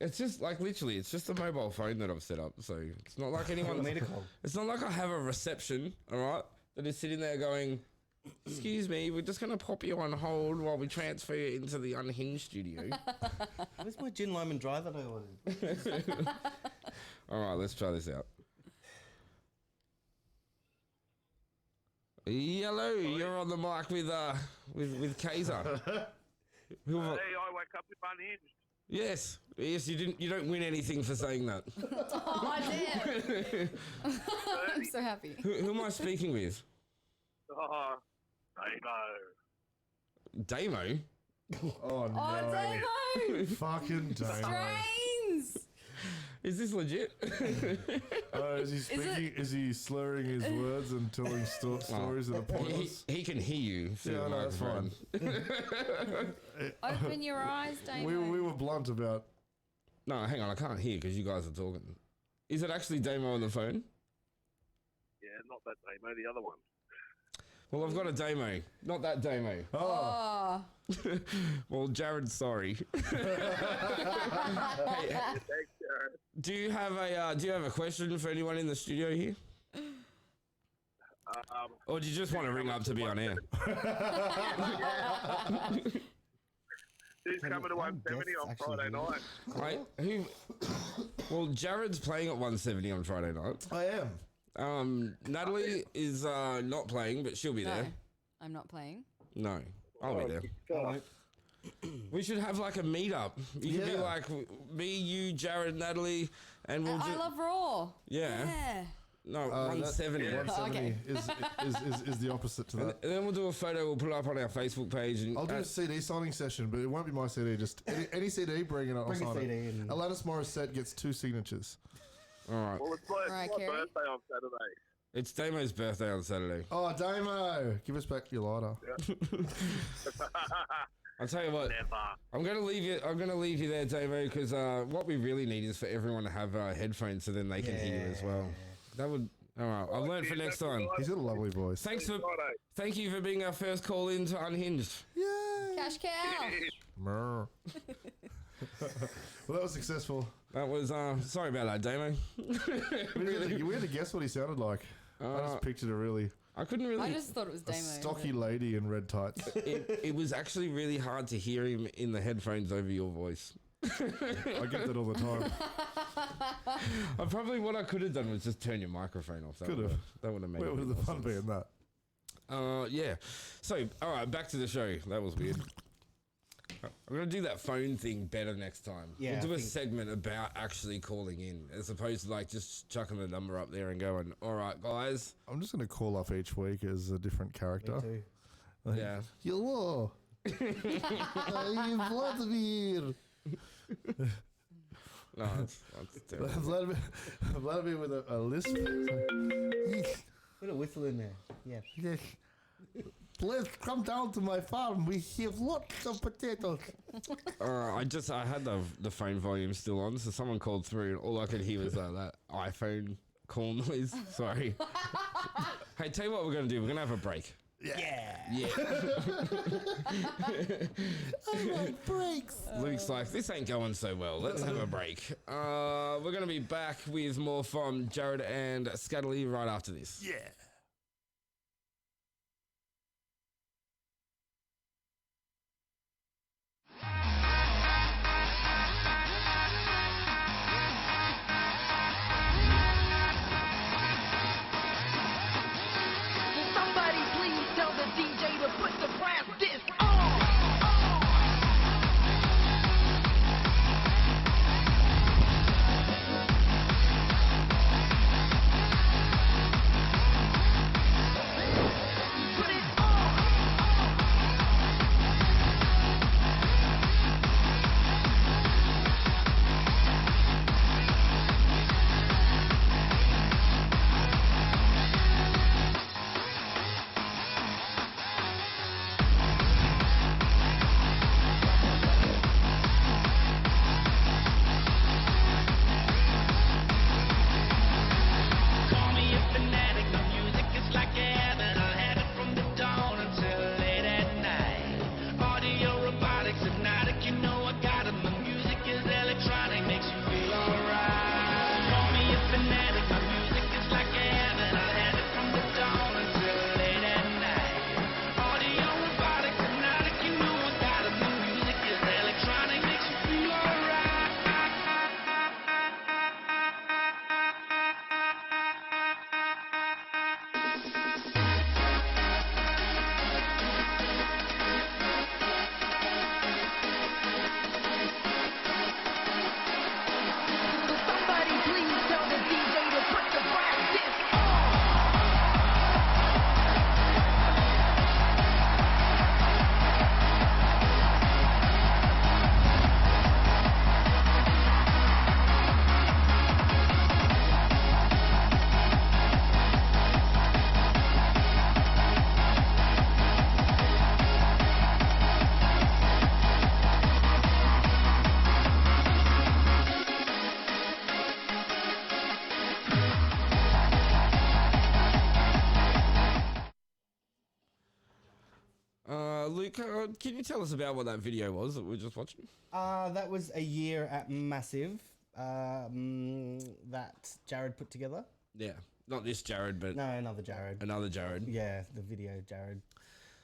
It's just like literally, it's just a mobile phone that I've set up. So it's not like anyone. Me to call. It's not like I have a reception, all right, that is sitting there going, excuse me, we're just going to pop you on hold while we transfer you into the Unhinged studio. Where's my gin lemon dry that I ordered? All right, let's try this out. Hello, you're on the mic with Cayza. Hey, I wake up with Unhinged. Yes, you don't win anything for saying that. Oh, damn. I'm so happy. Who am I speaking with? Oh, Damo. Damo? Oh, no. Oh, Damo! Fucking Damo. Strains! Is this legit? Oh, is he speaking? Is he slurring his words and telling stories that are pointless? He can hear you through Yeah, the no, that's microphone. Open your eyes, Damo. We were blunt about. No, hang on, I can't hear because you guys are talking. Is it actually Damo on the phone? Yeah, not that Damo, the other one. Well, I've got a Damo, not that Damo. Oh. Well, Jared's sorry. Hey, Thanks, Jared. do you have a question for anyone in the studio here, or do you just want to ring up to be on air? Who's coming to 170 on Friday night? Right? Well, Jared's playing at 170 on Friday night. I am. Natalie is not playing, but she'll be No, there. I'm not playing. No, I'll be there. We should have like a meetup. You could be Yeah. like me, you, Jared, Natalie, and we'll I just love Raw. yeah. Yeah. No, 170. 170 Okay. is the opposite to And that. then we'll do a photo. We'll put it up on our Facebook page. And I'll do a CD signing session, but it won't be my CD. Just any CD, bring it up. I'll Bring a sign CD it. and- Alanis Morissette gets 2 signatures. all right. Well, it's my Right, my Kerry? birthday on Saturday. It's Damo's birthday on Saturday. Oh, Damo, give us back your lighter. I'll tell you what. Never. I'm gonna leave you there, Damo, because what we really need is for everyone to have headphones so then they can hear you as well. That would. All right. I've learned for next time. He's got a lovely voice. Friday. Thank you for being our first call in to Unhinged. Yay! Cash cow. Mrr. Well, that was successful. That was sorry about that, Damo. We had to guess what he sounded like. I just pictured a really I couldn't really. I just thought it was Damo. stocky lady in red tights. It was actually really hard to hear him in the headphones over your voice. I get that all the time. What I could have done was just turn your microphone off. That Could have. That would have made. Where a bit would the more fun be sense. in that? Yeah. So, all right, back to the show. That was weird. I'm gonna do that phone thing better next time. Yeah, we'll do I a think- segment about actually calling in, as opposed to like just chucking the number up there and going, "All right, guys." I'm just going to call up each week as a different character. Me too. Like, Yeah. Hello. Vladimir. No, that's terrible. Vladimir with a lisp. Put a whistle in there. Yeah. Yes. Please come down to my farm. We have lots of potatoes. I had the phone volume still on, so someone called through, and all I could hear was that iPhone call noise. Sorry. Hey, tell you what we're gonna do. We're gonna have a break. Yeah. Yeah. I like breaks. Luke's like, this ain't going so well. Let's have a break. We're going to be back with more from Jared and Scatterlie right after this. Yeah. Somebody please tell the DJ to put the brass disc on. robotics, hypnotic, you know I got it. My music is electronic, makes you feel alright. Call me a fanatic, my music is like a habit. I have it from the dawn until late at night. Audio robotics, hypnotic, you know I got it. My music is electronic, makes you feel alright. Somebody please tell the DJ to put the brass disc on. Luke, can you tell us about what that video was that we were just watching? That was a year at Massive that Jared put together. Yeah, not this Jared, but No, another Jared. another Jared. Yeah, the video Jared.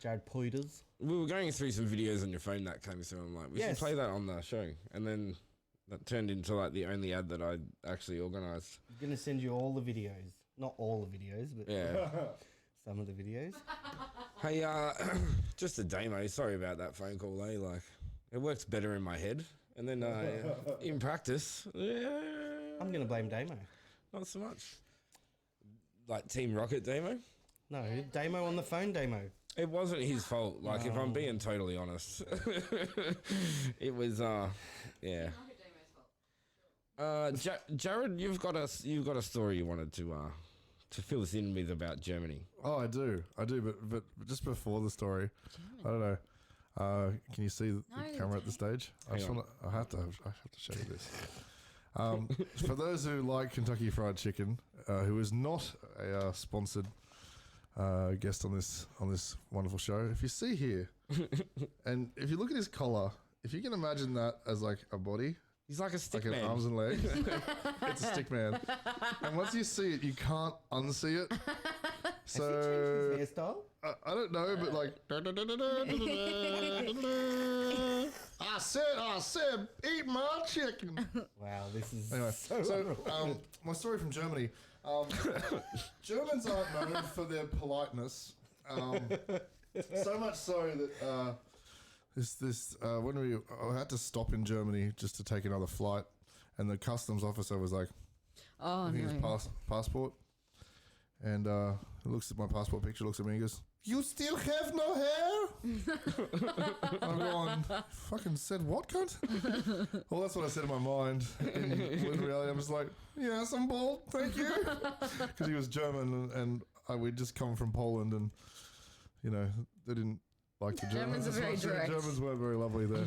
Jared Poiters. We were going through some videos on your phone that came through. I'm like, we should Yes. play that on the show, and then that turned into like the only ad that I actually organised. I'm going to send you all the videos. Not all the videos, but Yeah. some of the videos. Hey, just a demo. Sorry about that phone call, eh? Like, it works better in my head, and then in practice, I'm going to blame Damo. not so much. Like Team Rocket demo. No, Damo on the phone Damo. It wasn't his fault. Like, if I'm being totally honest, it was. Yeah. Jared, you've got a story you wanted to fill us in with about Germany. Oh, I do, but just before the story, I don't know. Can you see the camera at the stage? I have to show you this. For those who like Kentucky Fried Chicken, who is not a sponsored guest on this wonderful show, if you see here, and if you look at his collar, if you can imagine that as like a body. He's like a stick Like man. arms and legs. It's a stick man. And once you see it, you can't unsee it. So His hairstyle? I don't know, but like I said, eat my chicken. Wow, this is Anyway, so so my story from Germany. Germans aren't known for their politeness. So much so that when I had to stop in Germany just to take another flight, and the customs officer was like, Oh, looking at his no. passport, and he looks at my passport picture, looks at me, and goes, "You still have no hair?" I'm going, "Fucking said what, cunt?" Well, that's what I said in my mind. In reality, I'm just like, "Yes, I'm bald, thank you," because he was German, and we'd just come from Poland, and you know they didn't like the Germans. Germans are as very much. The direct. Germans weren't very lovely there.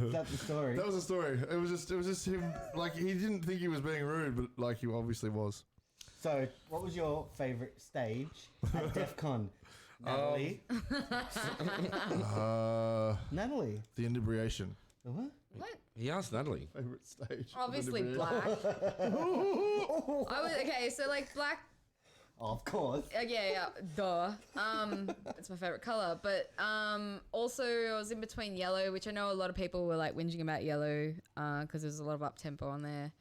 Is that the story? That was the story. It was just him. Like, he didn't think he was being rude, but like he obviously was. So, what was your favourite stage at DEF CON? Natalie? Natalie? The inebriation. The what? What? He asked Natalie. Favorite stage. Obviously black. Okay, so like black. Of course. Yeah, duh. It's my favorite color, but also I was in between yellow, which I know a lot of people were like whinging about yellow because there's a lot of up tempo on there.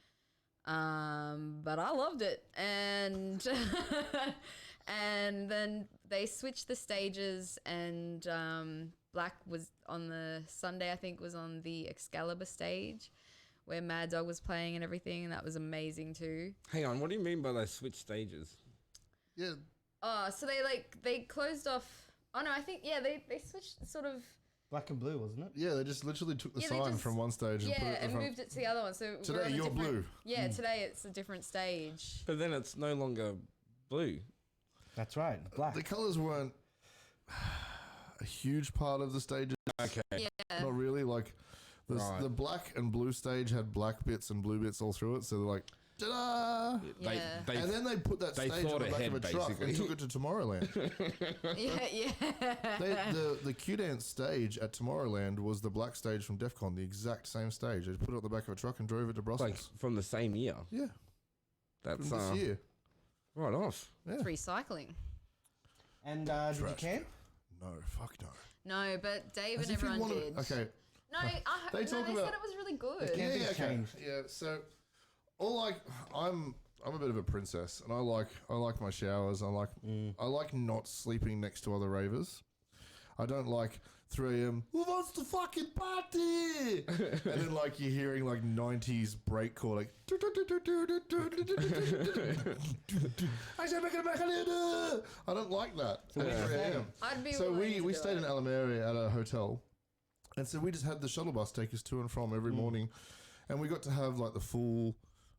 But I loved it, and and then they switched the stages, and black was on the Sunday, I think, was on the Excalibur stage where Mad Dog was playing and everything, and that was amazing too. Hang on, what do you mean by they switch stages? Yeah. So they closed off. Oh no, I think they switched sort of. Black and blue, wasn't it? Yeah, they just literally took the Yeah, they sign just- from one stage and put it in and front. moved it to the other one. So we're Today on a you're different- blue. Yeah, today it's a different stage. But then it's no longer blue. That's right. Black. The colours weren't a huge part of the stages. Okay. Yeah. Not really. Like Right. the black and blue stage had black bits and blue bits all through it. So like Ta-da! Yeah. And then they put that they stage on thought the back ahead, of a truck and basically. took it to Tomorrowland. The Q-Dance stage at Tomorrowland was the black stage from DEF CON, the exact same stage. They put it on the back of a truck and drove it to Brussels. Like from the same year. Yeah, That's from this year. right off. Yeah. It's recycling. And did you Trash. camp? No, fuck no. No, but Dave As and if you everyone wanted- did. Okay. No, They they talk said about- it was really good. The camping's okay. changed. Yeah, so I'm a bit of a princess, and I like my showers. I like not sleeping next to other ravers. I don't like 3 a.m. Who wants to fucking party? And then like you're hearing like 90s breakcore like. I don't like that. At 3 a.m. I'd be So willing to we do stayed it. in Alameda at a hotel, and so we just had the shuttle bus take us to and from every morning, and we got to have like the full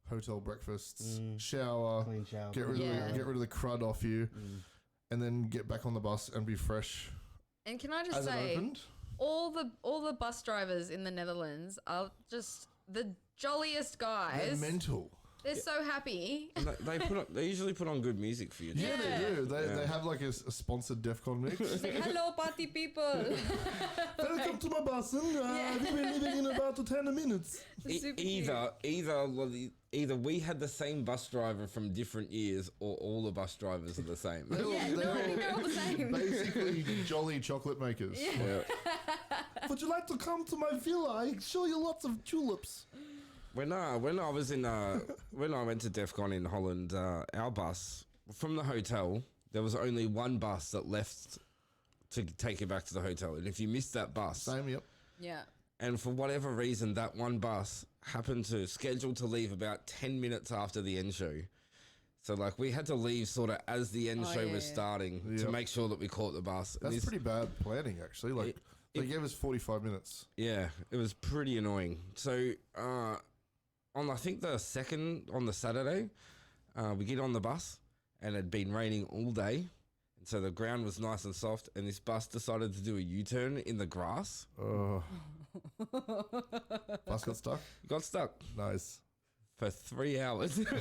hotel breakfasts, shower, Clean shower. get rid Yeah. of the crud off you, and then get back on the bus and be fresh And can I just as it say, opened. all the bus drivers in the Netherlands are just the jolliest They're guys. mental. They're so happy. And they usually put on good music for you. Yeah, Yeah. they do. They have like a sponsored DEF CON mix. It's like, hello, party people. Welcome to my bus, and we'll be leaving in about 10 minutes. Super cute. Either we had the same bus driver from different years, or all the bus drivers are the same. Yeah, no, I think they're all the same. Basically, jolly chocolate makers. Would you like to come to my villa? I show you lots of tulips. When I was in when I went to DEF CON in Holland, our bus from the hotel, there was only one bus that left to take you back to the hotel, and if you missed that bus, Same, yep. Yeah. and for whatever reason that one bus happened to schedule to leave about 10 minutes after the end show, so like we had to leave sort of as the end show was yeah. starting to Yep. make sure that we caught the bus. And That's this- pretty bad planning, actually. Like, they gave us 45 minutes. Yeah, it was pretty annoying. So on I think the second on the Saturday, we get on the bus and it had been raining all day, and so the ground was nice and soft. And this bus decided to do a U-turn in the grass. Bus got stuck. Got stuck Nice. for 3 hours because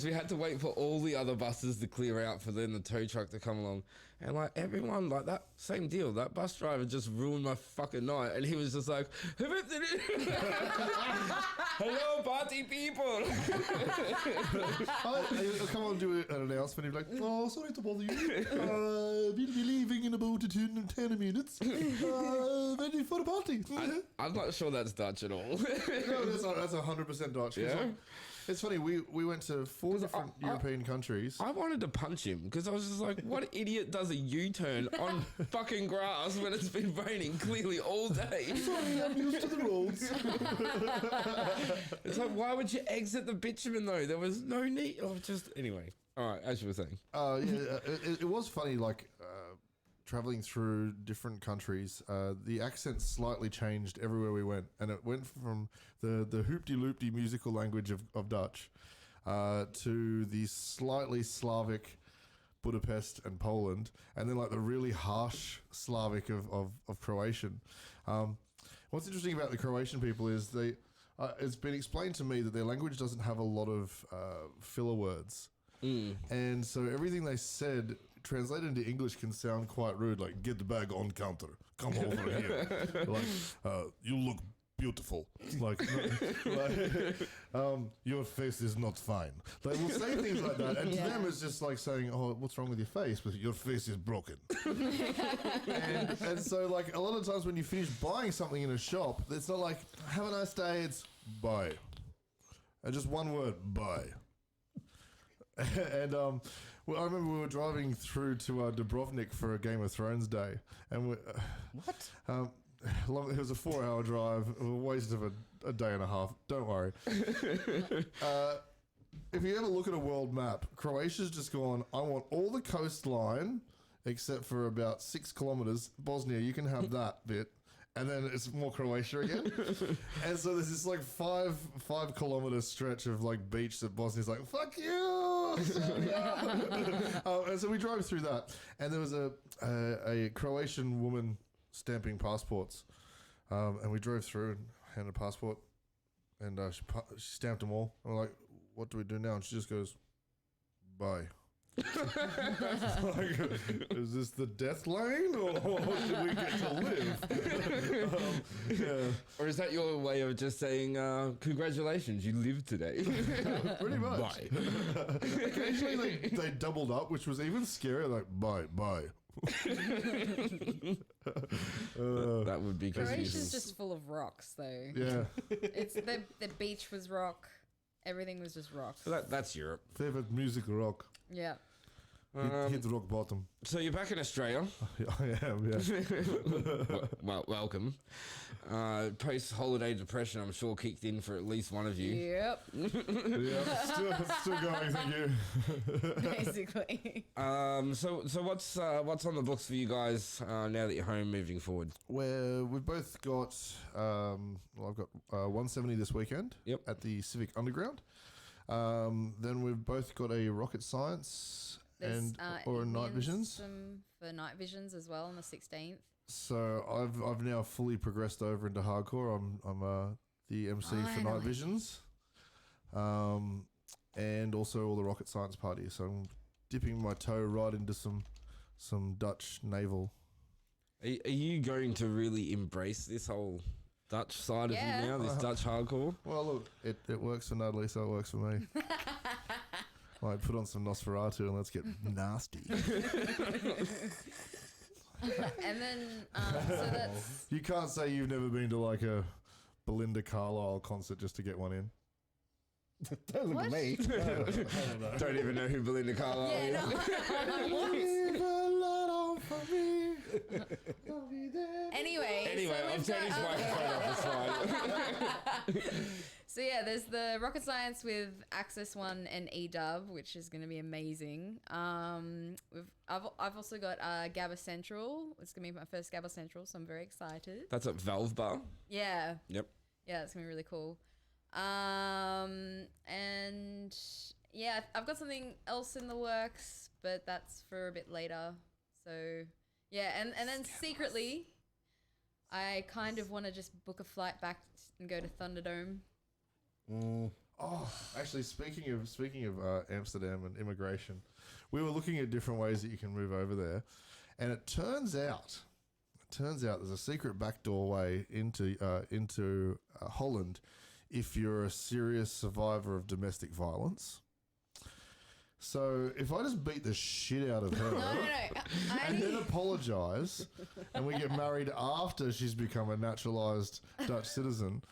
we had to wait for all the other buses to clear out for then the tow truck to come along. And like everyone, like that same deal. That bus driver just ruined my fucking night, and he was just like, "Hello, party people." He'll come on and do an announcement. He'll be like, oh, sorry to bother you. We'll be leaving in about 10 minutes. Ready for the party. I'm not sure that's Dutch at all. No, that's 100% Dutch. 'Cause, Yeah? like, it's funny, we went to 4 different European countries. I wanted to punch him because I was just like, what idiot does a U-turn on fucking grass when it's been raining clearly all day? Sorry, I'm used to the roads. It's like, why would you exit the bitumen though? There was no need. Oh, just anyway. All right, as you were saying. It was funny, like traveling through different countries. The accent slightly changed everywhere we went, and it went from the hoopty-loopty musical language of Dutch to the slightly Slavic Budapest and Poland, and then like the really harsh Slavic of Croatian. What's interesting about the Croatian people is it's been explained to me that their language doesn't have a lot of filler words. And so everything they said translated into English can sound quite rude, like "get the bag on counter, come over here," like "you look beautiful," like "your face is not fine." They will say things like that, and to them it's just like saying, "Oh, what's wrong with your face?" But your face is broken. and so, like a lot of times when you finish buying something in a shop, it's not like "have a nice day." It's "buy," and just one word, "buy." And well, I remember we were driving through to Dubrovnik for a Game of Thrones day, and it was a 4-hour drive, a waste of a day and a half. Don't worry. If you ever look at a world map, Croatia's just gone, I want all the coastline except for about 6 kilometers. Bosnia, you can have that bit. And then it's more Croatia again. And so there's this like 5 kilometer stretch of like beach that Bosnia's like, fuck you! And so we drove through that. And there was a Croatian woman stamping passports. And we drove through and handed a passport. and she stamped them all. I'm like, what do we do now? And she just goes, bye. Like, is this the death lane, or do we get to live? Yeah. Or is that your way of just saying, congratulations, you lived today? Pretty much. Bye. Occasionally they doubled up, which was even scarier, like, bye. That would be Croatia's confusing. just full of rocks, though. Yeah. It's the beach was rock. Everything was just rock. So that's Europe. Favorite music rock. Yeah. Hit the rock bottom. So you're back in Australia. I am, yeah. Well, welcome. Post-holiday depression, I'm sure, kicked in for at least one of you. Yep. Yeah, still going, thank you. Basically. So what's on the books for you guys now that you're home moving forward? We've both got, I've got 170 this weekend. Yep. At the Civic Underground. Then we've both got a Rocket Science or a Night Visions. For Night Visions as well on the 16th. So I've now fully progressed over into hardcore. I'm the MC for Night Visions, and also all the Rocket Science parties. So I'm dipping my toe right into some Dutch naval. Are you going to really embrace this whole Dutch side of you now, this Dutch hardcore? Well, look, it works for Natalie, so it works for me. Like, put on some Nosferatu and let's get nasty. And then, so that's... You can't say you've never been to like a Belinda Carlisle concert just to get one in. Don't look at me. Don't even know who Belinda Carlisle is. Anyway, I've turned his microphone off, it's fine. So yeah, there's the Rocket Science with Access One and EDub, which is going to be amazing. I've also got Gabba Central. It's going to be my first Gabba Central, so I'm very excited. That's at Valve Bar. Yeah. Yep. Yeah, it's going to be really cool. And yeah, I've got something else in the works, but that's for a bit later. So yeah, and then secretly, I kind of want to just book a flight back and go to Thunderdome. Oh, actually, speaking of Amsterdam and immigration, we were looking at different ways that you can move over there, and it turns out there's a secret backdoor way into Holland if you're a serious survivor of domestic violence. So if I just beat the shit out of her and then apologise and we get married after she's become a naturalised Dutch citizen,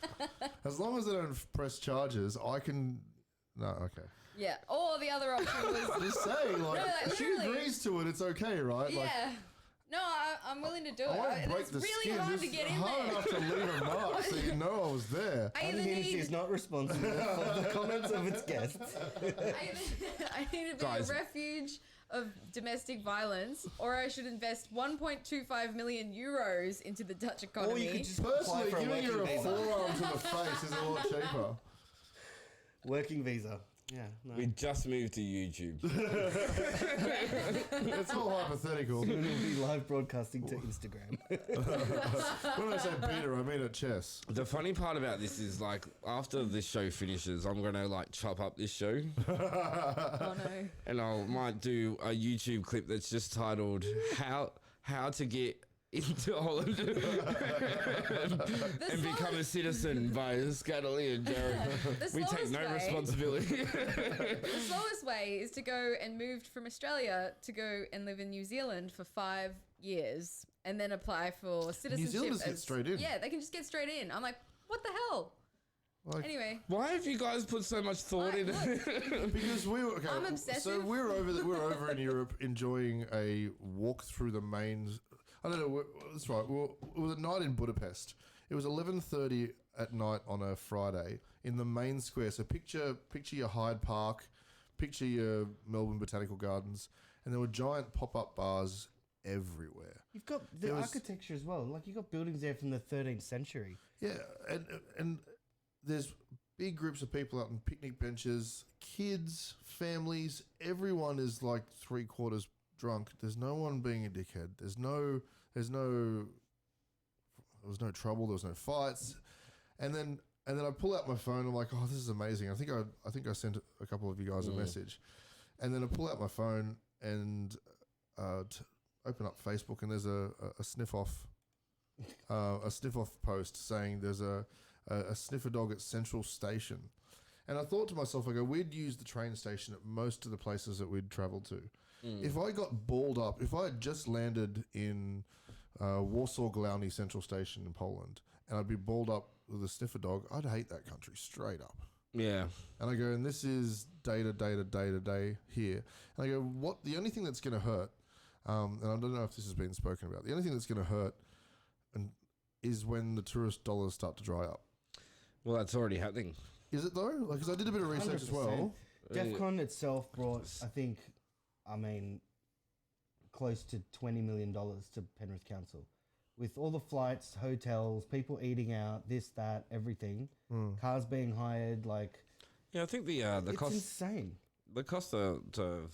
as long as they don't press charges, I can... No, okay. Yeah, or the other option was... Just saying, like, like, she literally. agrees to it, it's okay, right? Yeah. Like, No, I'm willing to do it. I won't break It's the really skin. hard Just to get in hard there. enough to leave a mark so you know I was there. I either Unhinged need... is not responsible for the comments of its guests. I need to be Guys. a refuge of domestic violence, or I should invest 1.25 million euros into the Dutch economy. Or you could just apply Personally, for a giving her working a visa. forearm to the face is a lot cheaper. Working visa. Yeah. No. We just moved to YouTube. It's all hypothetical. Soon we'll be live broadcasting to Instagram. When I say beater, I mean at chess. The funny part about this is, like, after this show finishes, I'm gonna like chop up this show, Oh no. and I might do a YouTube clip that's just titled "How to Get into Holland and become a citizen" by Scatterlie and Jared. We take no responsibility. The slowest way is to go and move from Australia to go and live in New Zealand for 5 years and then apply for citizenship. Zealanders get straight in. Yeah, they can just get straight in. I'm like, what the hell? Like, Anyway. Why have you guys put so much thought Look, into? because we were okay. I'm obsessive. So we're over in Europe enjoying a walk through the main. I don't know. That's right. It was a night in Budapest. It was 11:30 at night on a Friday in the main square. So picture your Hyde Park, picture your Melbourne Botanical Gardens, and there were giant pop-up bars everywhere. You've got the architecture as well. Like, you've got buildings there from the 13th century. Yeah, and there's big groups of people out on picnic benches, kids, families. Everyone is like 3/4 drunk. There's no one being a dickhead. There was no trouble. There was no fights. And then And then I pull out my phone. I'm like, oh, this is amazing. I think I sent a couple of you guys a message. And then I pull out my phone and open up Facebook, and there's a sniff off post saying there's a sniffer dog at Central Station. And I thought to myself, I go, we'd use the train station at most of the places that we'd travel to. If I got balled up, if I had just landed in Warsaw Glowny Central Station in Poland, and I'd be balled up with a sniffer dog, I'd hate that country straight up. Yeah. And I go, and this is day to day here. And I go, what? The only thing that's going to hurt, and I don't know if this has been spoken about, the only thing that's going to hurt is when the tourist dollars start to dry up. Well, that's already happening. Is it though? Like, because I did a bit of research as well. DEF CON itself brought, close to $20 million to Penrith Council. With all the flights, hotels, people eating out, this, that, everything, cars being hired, like... Yeah, I think the it's cost... insane. The cost of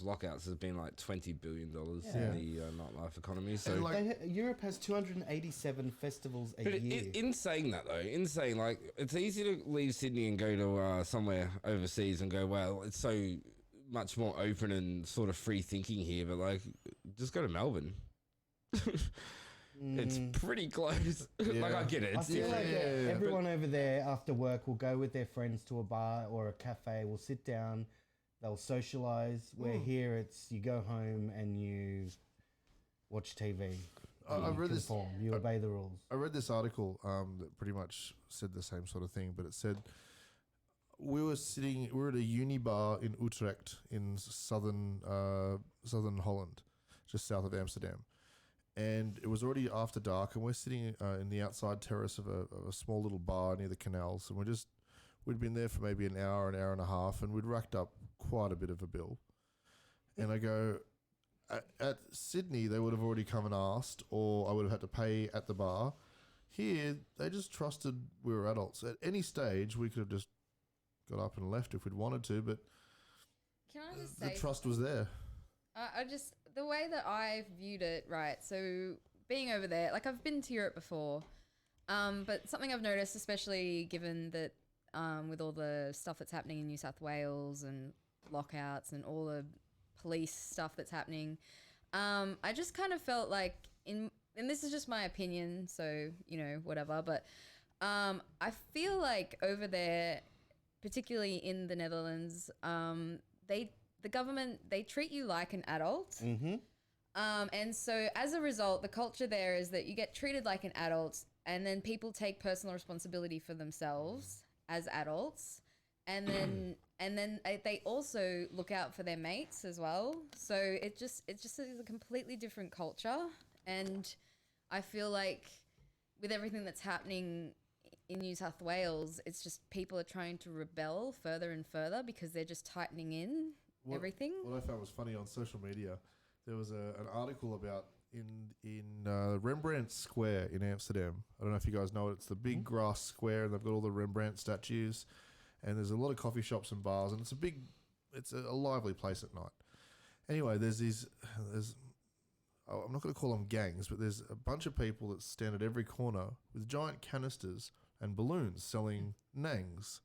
lockouts has been like $20 billion in the nightlife economy. So Europe has 287 festivals a year. In saying that though, like it's easy to leave Sydney and go to somewhere overseas and go, well, it's so much more open and sort of free thinking here, but like just go to Melbourne. It's pretty close. Like I get it. I feel like everyone over there after work will go with their friends to a bar or a cafe, will sit down, they'll socialise. Where here it's you go home and you watch TV. I read this. You obey the rules. I read this article that pretty much said the same sort of thing, but it said we were at a uni bar in Utrecht in southern Holland, just south of Amsterdam. And it was already after dark, and we're sitting in the outside terrace of a small little bar near the canals, and we'd been there for maybe an hour and a half, and we'd racked up quite a bit of a bill. And I go, at Sydney, they would have already come and asked, or I would have had to pay at the bar. Here, they just trusted we were adults. At any stage, we could have just got up and left if we'd wanted to, but Can I just the say trust was there. the way that I viewed it, right? So being over there, like I've been to Europe before, but something I've noticed, especially given that with all the stuff that's happening in New South Wales and lockouts and all the police stuff that's happening, I just kind of felt like and this is just my opinion, so whatever, but I feel like over there, particularly in the Netherlands, the government, they treat you like an adult. Mm-hmm. And so as a result, the culture there is that you get treated like an adult, and then people take personal responsibility for themselves as adults. And then they also look out for their mates as well. So it just is a completely different culture. And I feel like with everything that's happening in New South Wales, it's just people are trying to rebel further and further because they're just tightening in everything. What I found was funny on social media, there was an article about in Rembrandt Square in Amsterdam. I don't know if you guys know it. It's the big grass square, and they've got all the Rembrandt statues, and there's a lot of coffee shops and bars, and it's a lively place at night. Anyway, I'm not going to call them gangs, but there's a bunch of people that stand at every corner with giant canisters and balloons selling nangs,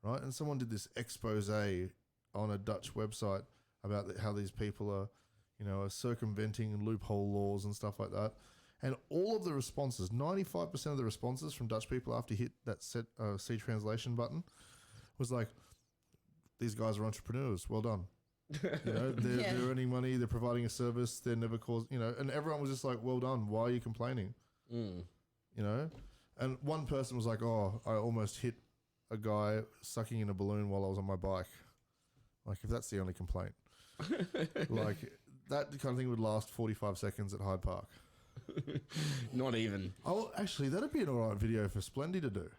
right? And someone did this expose on a Dutch website about how these people are, are circumventing loophole laws and stuff like that. And all of the responses, 95% of the responses from Dutch people after you hit that see translation button was like, these guys are entrepreneurs. Well done. They're earning money. They're providing a service. They're never caused, and everyone was just like, well done. Why are you complaining? And one person was like, oh, I almost hit a guy sucking in a balloon while I was on my bike. Like, if that's the only complaint, like that kind of thing would last 45 seconds at Hyde Park. Not even. Oh, actually, that'd be an alright video for Splendy to do.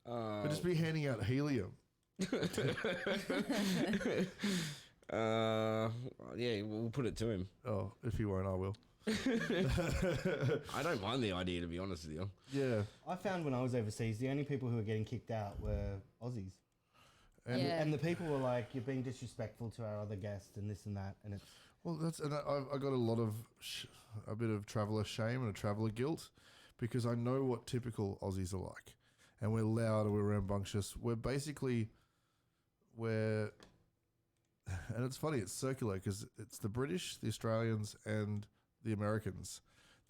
It'd just be handing out helium. Yeah, we'll put it to him. Oh, if he won't, I will. I don't mind the idea, to be honest with you. Yeah. I found when I was overseas, the only people who were getting kicked out were Aussies. And the people were like, you're being disrespectful to our other guests and this and that. And it's... Well, I got a bit of traveller shame and a traveller guilt because I know what typical Aussies are like. and we're loud, we're rambunctious. We're basically, and it's funny, it's circular because it's the British, the Australians, and the Americans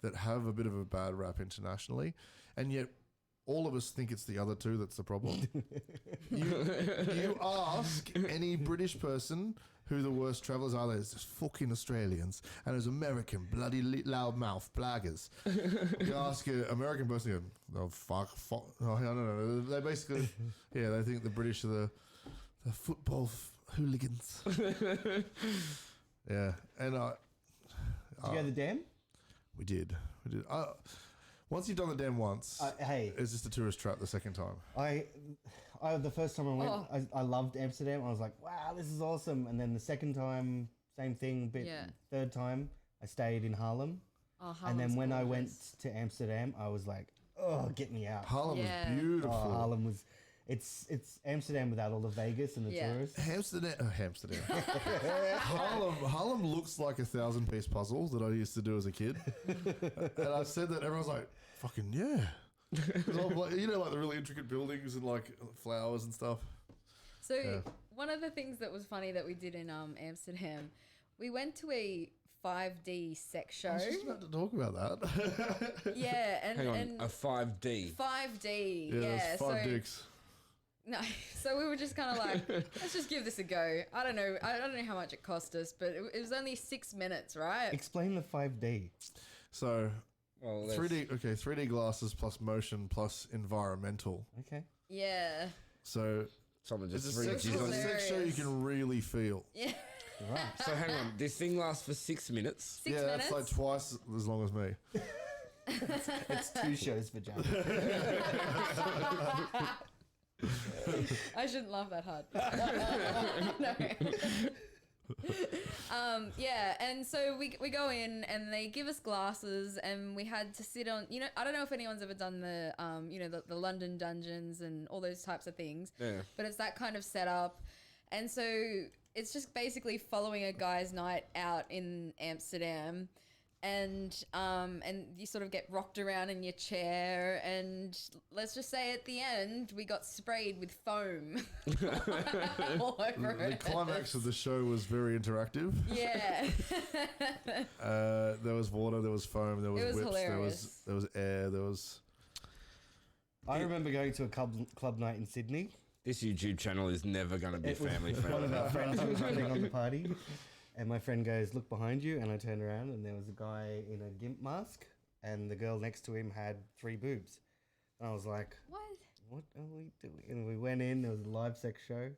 that have a bit of a bad rap internationally, and yet all of us think it's the other two that's the problem. you ask any British person who the worst travellers are. There's just fucking Australians and there's American bloody loudmouth blaggers. You ask an American person, you go, oh, fuck. Oh, I don't know. They basically, they think the British are the football hooligans. Yeah, and Did you go to the dam? we did. Once you've done the dam once, Hey, it's just a tourist trap the second time. I the first time I went, I loved Amsterdam. I was like, wow, this is awesome. And then the second time, same thing. Third time, I stayed in Harlem. Oh, And then Harlem's when I went gorgeous. to Amsterdam, I was like, oh, get me out. Harlem Yeah. was beautiful. Oh, Harlem was, it's Amsterdam without all the Vegas and the Yeah. tourists. Amsterdam. Harlem looks like a 1,000-piece puzzle that I used to do as a kid. And I said that everyone's like, fucking yeah. 'Cause I'm like, like the really intricate buildings and like flowers and stuff. So Yeah. one of the things that was funny that we did in Amsterdam, we went to a 5D sex show. I was just about to talk about that. Yeah, Hang on, and a 5D. 5D. Yeah, Yeah, there's 5 dicks. No, so we were just kind of like, let's just give this a go. I don't know how much it cost us, but it was only 6 minutes, right? Explain the 5D. So, Well, 3D glasses plus motion plus environmental. Okay. Yeah. So, Someone it's just a sex reaches on you. sex show you can really feel. Yeah. Right. So hang on, this thing lasts for 6 minutes. 6 yeah, minutes. that's like twice as long as me. It's 2 shows for Jack. I shouldn't laugh that hard. No. Yeah, and so we go in and they give us glasses and we had to sit on, I don't know if anyone's ever done the the London dungeons and all those types of things. Yeah. But it's that kind of setup. And so it's just basically following a guy's night out in Amsterdam. And you sort of get rocked around in your chair, and let's just say at the end we got sprayed with foam all over The it. climax of the show was very interactive. Yeah. There was water, there was foam, there was It was whips, hilarious. there was air, there was. I remember going to a club night in Sydney. This YouTube channel is never going to be It was family one friendly. of our friends who was running on the party. And my friend goes, look behind you. And I turned around and there was a guy in a gimp mask. And the girl next to him had 3 boobs. And I was like, what are we doing? And we went in. There was a live sex show.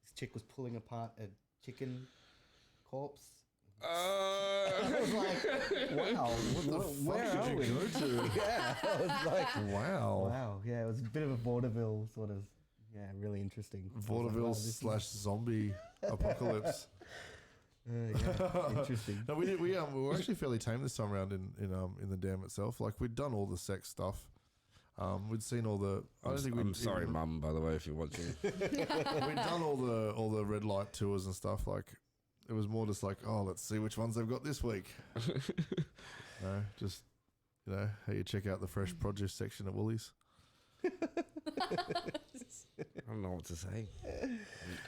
This chick was pulling apart a chicken corpse. I was like, wow, where are we? Go to? Yeah, I was like, Wow. wow. Yeah, it was a bit of a vaudeville sort of, really interesting. I was like, Vaudeville wow, this is- / zombie apocalypse. yeah, interesting. No, we were actually fairly tame this time around in the dam itself. Like we'd done all the sex stuff. We'd seen all the. I don't think we'd. I'm sorry, Mum, by the way, if you're watching. We'd done all the red light tours and stuff. Like it was more just like, oh, let's see which ones they've got this week. No, just how you check out the fresh produce section at Woolies. I don't know what to say.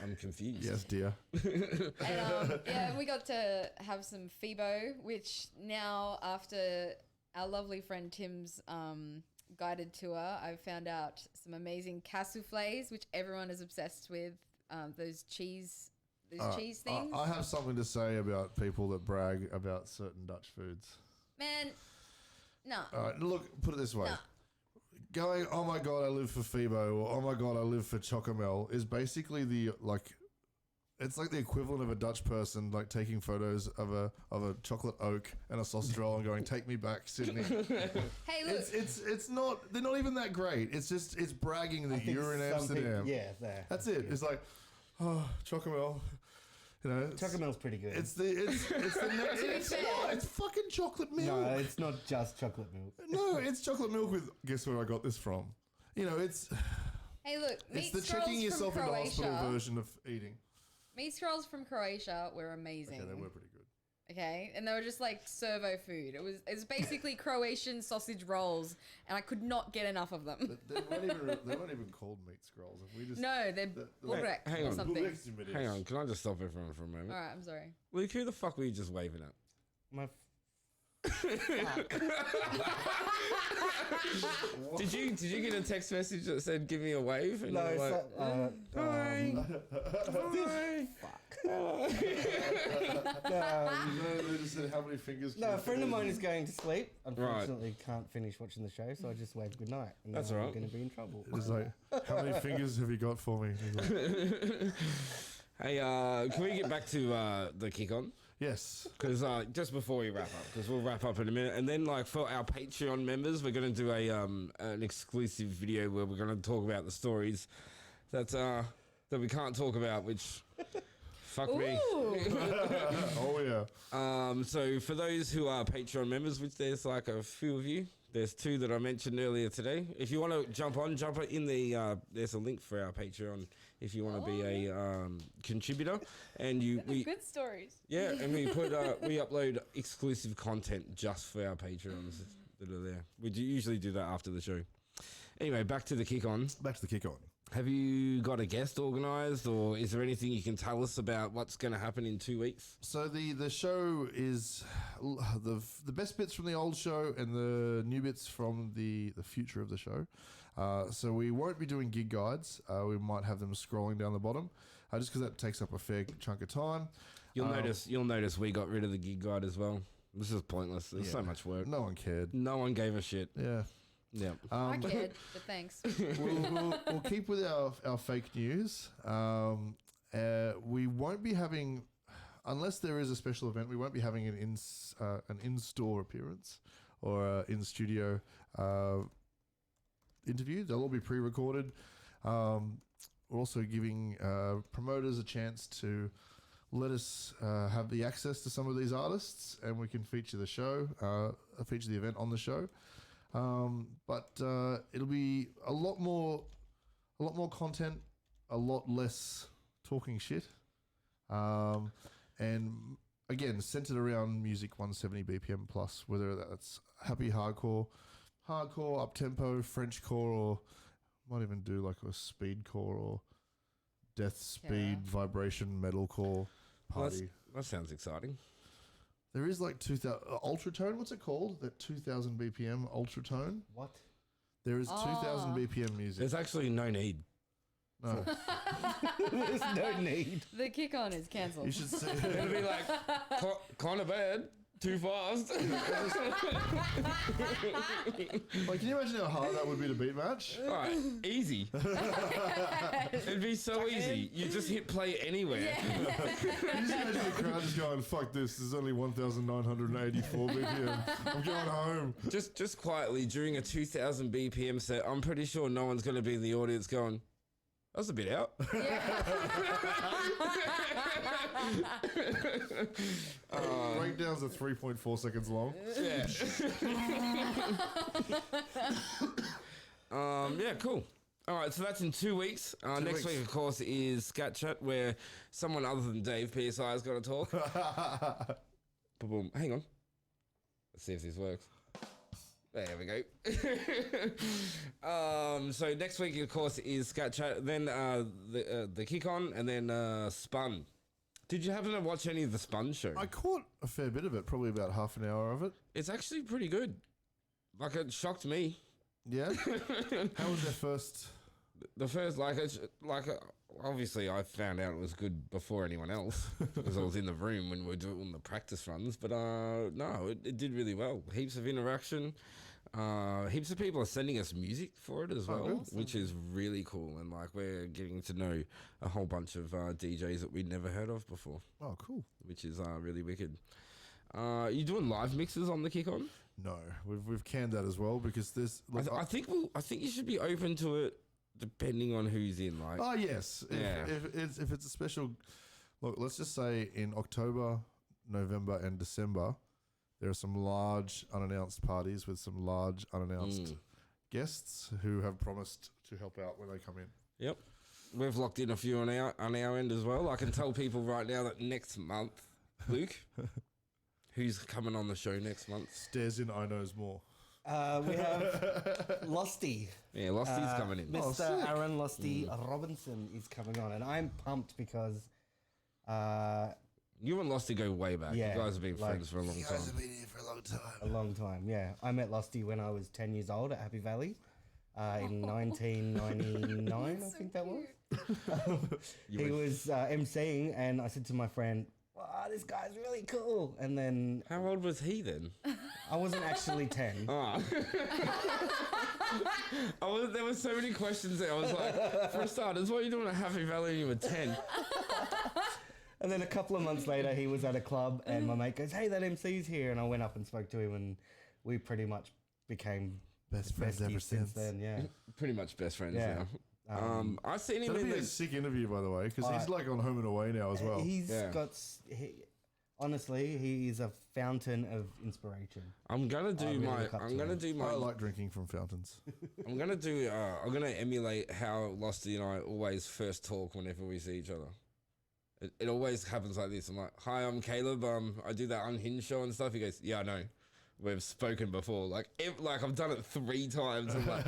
I'm confused. Yes, dear. And we got to have some FIBO, which now after our lovely friend Tim's guided tour, I've found out some amazing cassouffles, which everyone is obsessed with. Those cheese things. I have something to say about people that brag about certain Dutch foods. Man, no. All right, look, put it this way. No. Going, oh my God, I live for FIBO, or oh my God, I live for Chocomel, is basically it's like the equivalent of a Dutch person like taking photos of a chocolate oak and a sausage roll and going, take me back, Sydney. Hey, look. It's not, they're not even that great. It's bragging that you're in Amsterdam. Yeah, there. That's it. It's like, oh, Chocomel. Chocomel's pretty good. It's fucking chocolate milk. No, it's not just chocolate milk. No, it's chocolate milk with, guess where I got this from? It's Hey, look. it's Meat the checking scrolls yourself from into Croatia. hospital version of eating. Meat scrolls from Croatia were amazing. Okay, they were pretty good. Okay, and they were just like servo food. It was basically Croatian sausage rolls, and I could not get enough of them. They weren't even called meat scrolls. If we just No, they're bullbrek hang or on. something. Hang on, can I just stop everyone for a moment? All right, I'm sorry. Luke, who the fuck were you just waving at? My Did you get a text message that said "give me a wave"? And no, you it's were like, like, Hi. They just said how many fingers. no, can a you friend of fit mine in? is going to sleep. Unfortunately, can't finish watching the show, so I just waved good night. And That's now all I'm right. going to be in trouble. It's like, how many fingers have you got for me? He's like, Hey, can we get back to the kick on? yes. Because just before we wrap up, because we'll wrap up in a minute, and then like for our Patreon members, we're going to do a an exclusive video where we're going to talk about the stories that we can't talk about, which fuck me. Oh yeah. So for those who are Patreon members, which there's like a few of you, there's 2 that I mentioned earlier today. If you want to jump in the there's a link for our Patreon if you want to be a contributor, and we Good stories. yeah, and we put we upload exclusive content just for our Patreons that are there. We usually do that after the show. Anyway, back to the kick on. Back to the kick on. Have you got a guest organised, or is there anything you can tell us about what's going to happen in 2 weeks? So the show is the best bits from the old show and the new bits from the future of the show. So we won't be doing gig guides. We might have them scrolling down the bottom, just because that takes up a fair chunk of time. You'll notice we got rid of the gig guide as well. This is pointless. There's so much work. No one cared. No one gave a shit. Yeah. Yeah. I cared, but thanks. We'll keep with our fake news. We won't be having, unless there is a special event, we won't be having an in-store appearance or in studio interview. They'll all be pre-recorded. We're also giving promoters a chance to let us have the access to some of these artists, and we can feature the show, feature the event on the show. But it'll be a lot more content, a lot less talking shit, and again centered around music 170 BPM plus, whether that's happy hardcore, up tempo, Frenchcore, or might even do like a speedcore or death speed vibration metalcore party. That sounds exciting. There is like 2000 ultratone. What's it called? That 2000 BPM ultratone. What? There is 2000 BPM music. There's actually no need. No, There's no need. The kick on is cancelled. you should see. It'll be like kind of bad, too fast. Like, can you imagine how hard that would be to beat match? All right, easy. It'd be so easy. You just hit play anywhere. You just imagine the crowd just going, "Fuck this! This is only 1984 BPM. I'm going home." Just quietly during a 2000 BPM set, I'm pretty sure no one's going to be in the audience going, "That's a bit out." Breakdowns are 3.4 seconds long. Yeah. Yeah, cool. All right, so that's in 2 weeks. Next week, of course, is Scat Chat, where someone other than Dave PSI is going to talk. Boom. Hang on. Let's see if this works. There we go. So next week, of course, is Scat Chat, then the kick on, and then Spun. Did you happen to watch any of the Spun show? I caught a fair bit of it, probably about half an hour of it. It's actually pretty good. Like, it shocked me. Yeah. How was their first? The first, obviously I found out it was good before anyone else because I was in the room when we were doing the practice runs. But no, it did really well. Heaps of interaction. Heaps of people are sending us music for it as well, which is really cool. And like we're getting to know a whole bunch of DJs that we'd never heard of before. Oh, cool. Which is really wicked. You doing live mixes on the kick on? No, we've canned that as well because there's. Look, I think you should be open to it. Depending on who's in, like. Oh yes, if it's a special, look. Let's just say in October, November, and December, there are some large unannounced parties with some large unannounced guests who have promised to help out when they come in. Yep, we've locked in a few on our end as well. I can tell people right now that next month, Luke, Who's coming on the show next month? Stares in I knows more. We have Losty. Yeah, Losty's coming in. Mr. Aaron Losty Robinson is coming on, and I'm pumped because You and Losty go way back. Yeah, You guys have been like- friends for a long You time. guys have been here for a long time. a long time. Yeah, I met Losty when I was 10 years old at Happy Valley in 1999, I think that was. He was emceeing, and I said to my friend, "Wow, this guy's really cool." And then How old was he then? I wasn't actually 10. Ah. There were so many questions there. I was like, for starters, what are you doing at Happy Valley when you were 10? And then a couple of months later, he was at a club, and my mate goes, "Hey, that MC's here." And I went up and spoke to him, and we pretty much became Best friends ever besties since since. then. Yeah. Pretty much best friends Yeah. now. I seen him That'd in be a the... sick interview, by the way, because he's like on Home and Away now as well. He's Yeah. got. Honestly, he is a fountain of inspiration. I'm gonna do really my. look up I'm to gonna him. do my. I like drinking from fountains. I'm gonna do. I'm gonna emulate how Losty and I always first talk whenever we see each other. It always happens like this. I'm like, "Hi, I'm Caleb. I do that Unhinged show and stuff." He goes, "Yeah, I know. We've spoken before. Like I've done it 3 times." I'm like,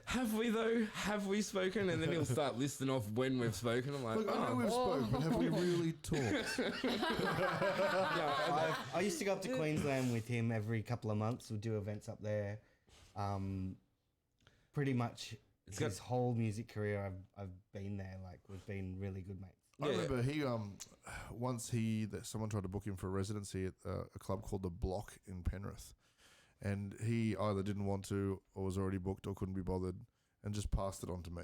"Have we though? Have we spoken?" And then he'll start listing off when we've spoken. I'm like, Look, I know "Oh, we've spoken, but have we really talked? I used to go up to Queensland with him every couple of months. We'd do events up there. Pretty much his whole music career, I've been there. Like, we've been really good mates. I remember he once someone tried to book him for a residency at a club called The Block in Penrith, and he either didn't want to or was already booked or couldn't be bothered, and just passed it on to me.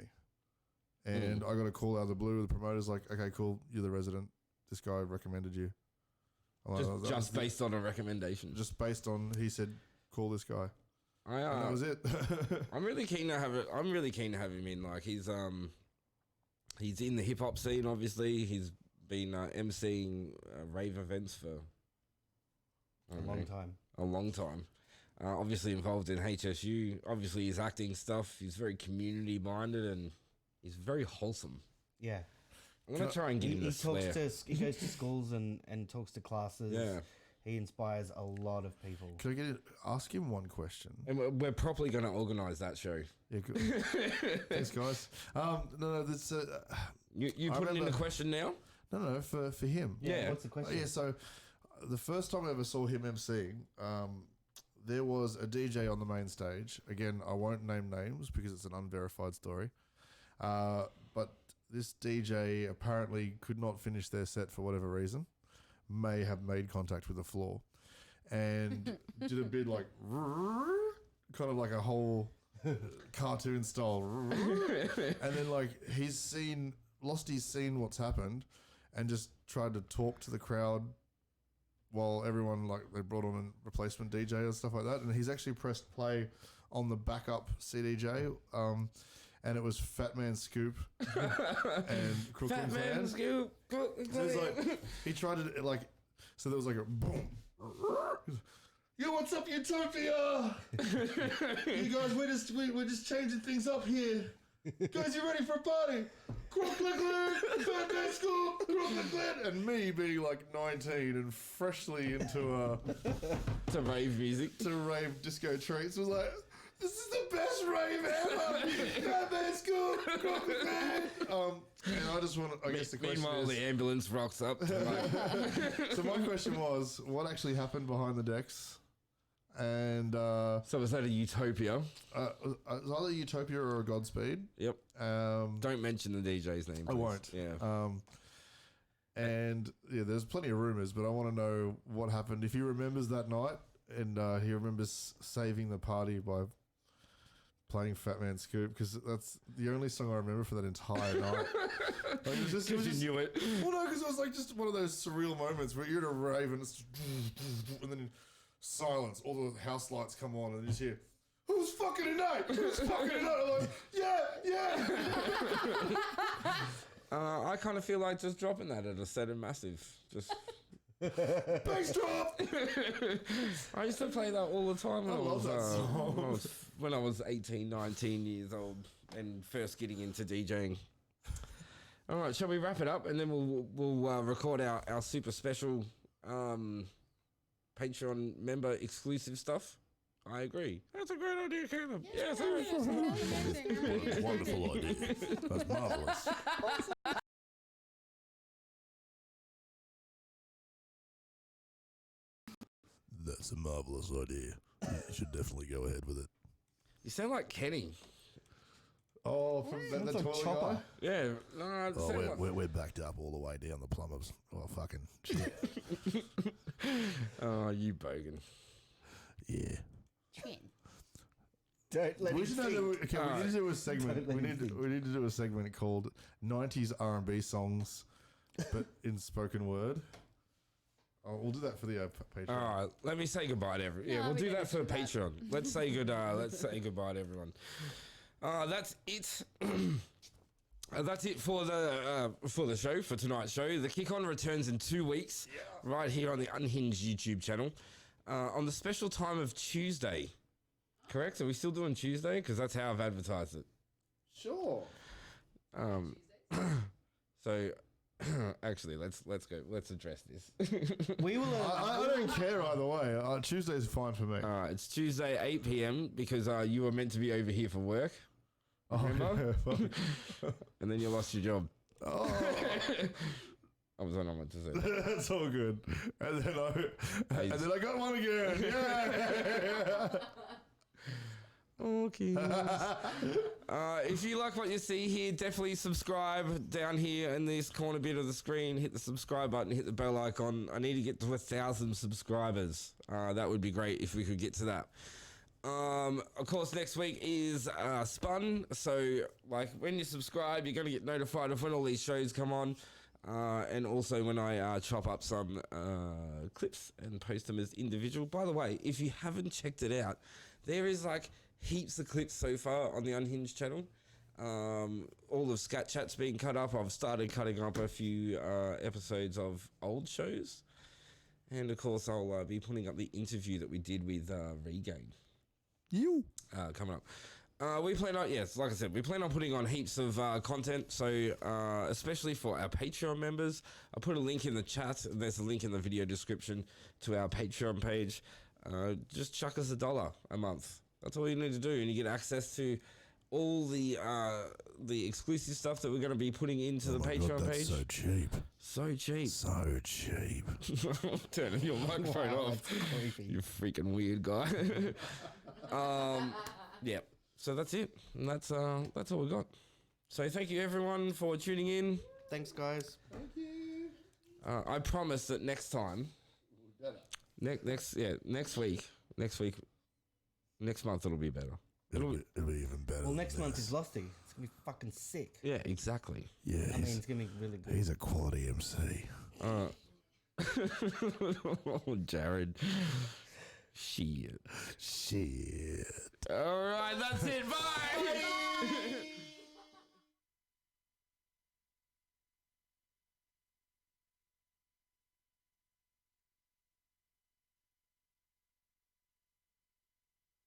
And I got a call out of the blue. The promoter's like, "Okay, cool, you're the resident. This guy recommended you." I'm like, just based on a recommendation. just based on he said, "Call this guy." I And that was it. I'm really keen to have it. I'm really keen to have him in. Like he's in the hip hop scene. Obviously, he's been emceeing rave events for I don't know, a long time. Obviously involved in HSU. Obviously, his acting stuff. He's very community minded and he's very wholesome. Yeah. I'm gonna try and get him to swear. He goes to schools and talks to classes. Yeah. He inspires a lot of people. Can I ask him one question? And we're properly going to organise that show. Yeah, good. Thanks, guys. No, that's You I putting in the remember- question now? no, for him. Yeah. What's the question? Yeah, so the first time I ever saw him emceeing, there was a DJ on the main stage. Again, I won't name names because it's an unverified story. But this DJ apparently could not finish their set for whatever reason. May have made contact with the floor and did a bit like kind of like a whole cartoon style and then like Losty's seen what's happened and just tried to talk to the crowd while everyone, like, they brought on a replacement DJ and stuff like that, and he's actually pressed play on the backup CDJ, and it was Fat Man Scoop and Crooklyn Fat Man Clan. Scoop. So it's like he tried to like, so there was like a boom. Yo, what's up, Utopia? You guys, we're just changing things up here. Guys, you ready for a party? Crooklyn Clan, Fat Man Scoop, Crooklyn Clan, and me being like 19 and freshly into To rave music. to rave disco treats was like, this is the best rave ever. Fat Man Scoop, Crooklyn Clan. And I just want to, I guess the question Meanwhile, is, the ambulance rocks up. so my question was, what actually happened behind the decks? And So was that a utopia? it was either Utopia or a Godspeed. Yep. Don't mention the DJ's name. I please. won't. Yeah. And yeah, there's plenty of rumors, but I want to know what happened. If he remembers that night, and he remembers saving the party by playing Fat Man Scoop, because that's the only song I remember for that entire night. Like, it was just, knew it. Well, no, because it was like just one of those surreal moments where you're at a rave and it's and then silence, all the house lights come on, and you just hear, "Who's fucking tonight? Who's fucking tonight?" I'm like, yeah. I kind of feel like just dropping that at a set in Massive. Just Bass drop. I used to play that all the time when I love was, that song. when I was 18, 19 years old and first getting into DJing. All right, shall we wrap it up and then we'll record our super special Patreon member exclusive stuff. I agree. That's a great idea, Caleb. Yeah, sorry. Wonderful idea. That's marvelous. That's a marvelous idea. You should definitely go ahead with it. You sound like Kenny. Oh, from the Sounds like toilet Chopper. guy? Yeah. No, it Oh, sound like- we're backed up all the way down the plumbers. Oh, fucking shit. Oh, you bogan. Yeah. Don't let We him should know think. that we need to do a segment. Don't We let him need to do a segment called 90s R&B songs, but in spoken word. Oh, we'll do that for the Patreon. All right, let me say goodbye to everyone. Yeah, No, we'll we do don't that for the do that. Patreon. Let's say goodbye to everyone. That's it. That's it for the show, for tonight's show. The kick-on returns in 2 weeks, right here on the Unhinged YouTube channel, on the special time of Tuesday. Correct? Are we still doing Tuesday? Because that's how I've advertised it. Sure. So, actually, let's go. Let's address this. We will. I don't care either way. Tuesday's fine for me. It's Tuesday, 8 p.m. because you were meant to be over here for work. Remember? Oh, And then you lost your job. oh, I was on what to say. that's all good. And then I got one again. Yeah. Okay. If you like what you see here, definitely subscribe down here in this corner bit of the screen. Hit the subscribe button, hit the bell icon. I need to get to 1,000 subscribers. That would be great if we could get to that. Of course, next week is Spun. So, like, when you subscribe, you're going to get notified of when all these shows come on. And also when I chop up some clips and post them as individual. By the way, if you haven't checked it out, there is like heaps of clips so far on the Unhinged channel. All of Scat Chat's been cut up. I've started cutting up a few episodes of old shows. And of course, I'll be putting up the interview that we did with Regain. You. Coming up. We plan on, yes, like I said, we plan on putting on heaps of content. So, especially for our Patreon members, I put a link in the chat, and there's a link in the video description to our Patreon page. Just chuck us $1 a month. That's all you need to do, and you get access to all the exclusive stuff that we're going to be putting into the Patreon page. So cheap. So cheap. So cheap. Turning your microphone Wow, off. that's creepy. You freaking weird guy. Yeah. So that's it. And that's all we got. So thank you everyone for tuning in. Thanks, guys. I promise that next time, next week, next month it'll be better. It'll be even better. Well, than next month this. is Losty. It's gonna be fucking sick. Yeah, exactly. Yeah, I mean, it's gonna be really good. he's a quality MC. Oh, Jared. Shit. Shit. All right, that's it. Bye.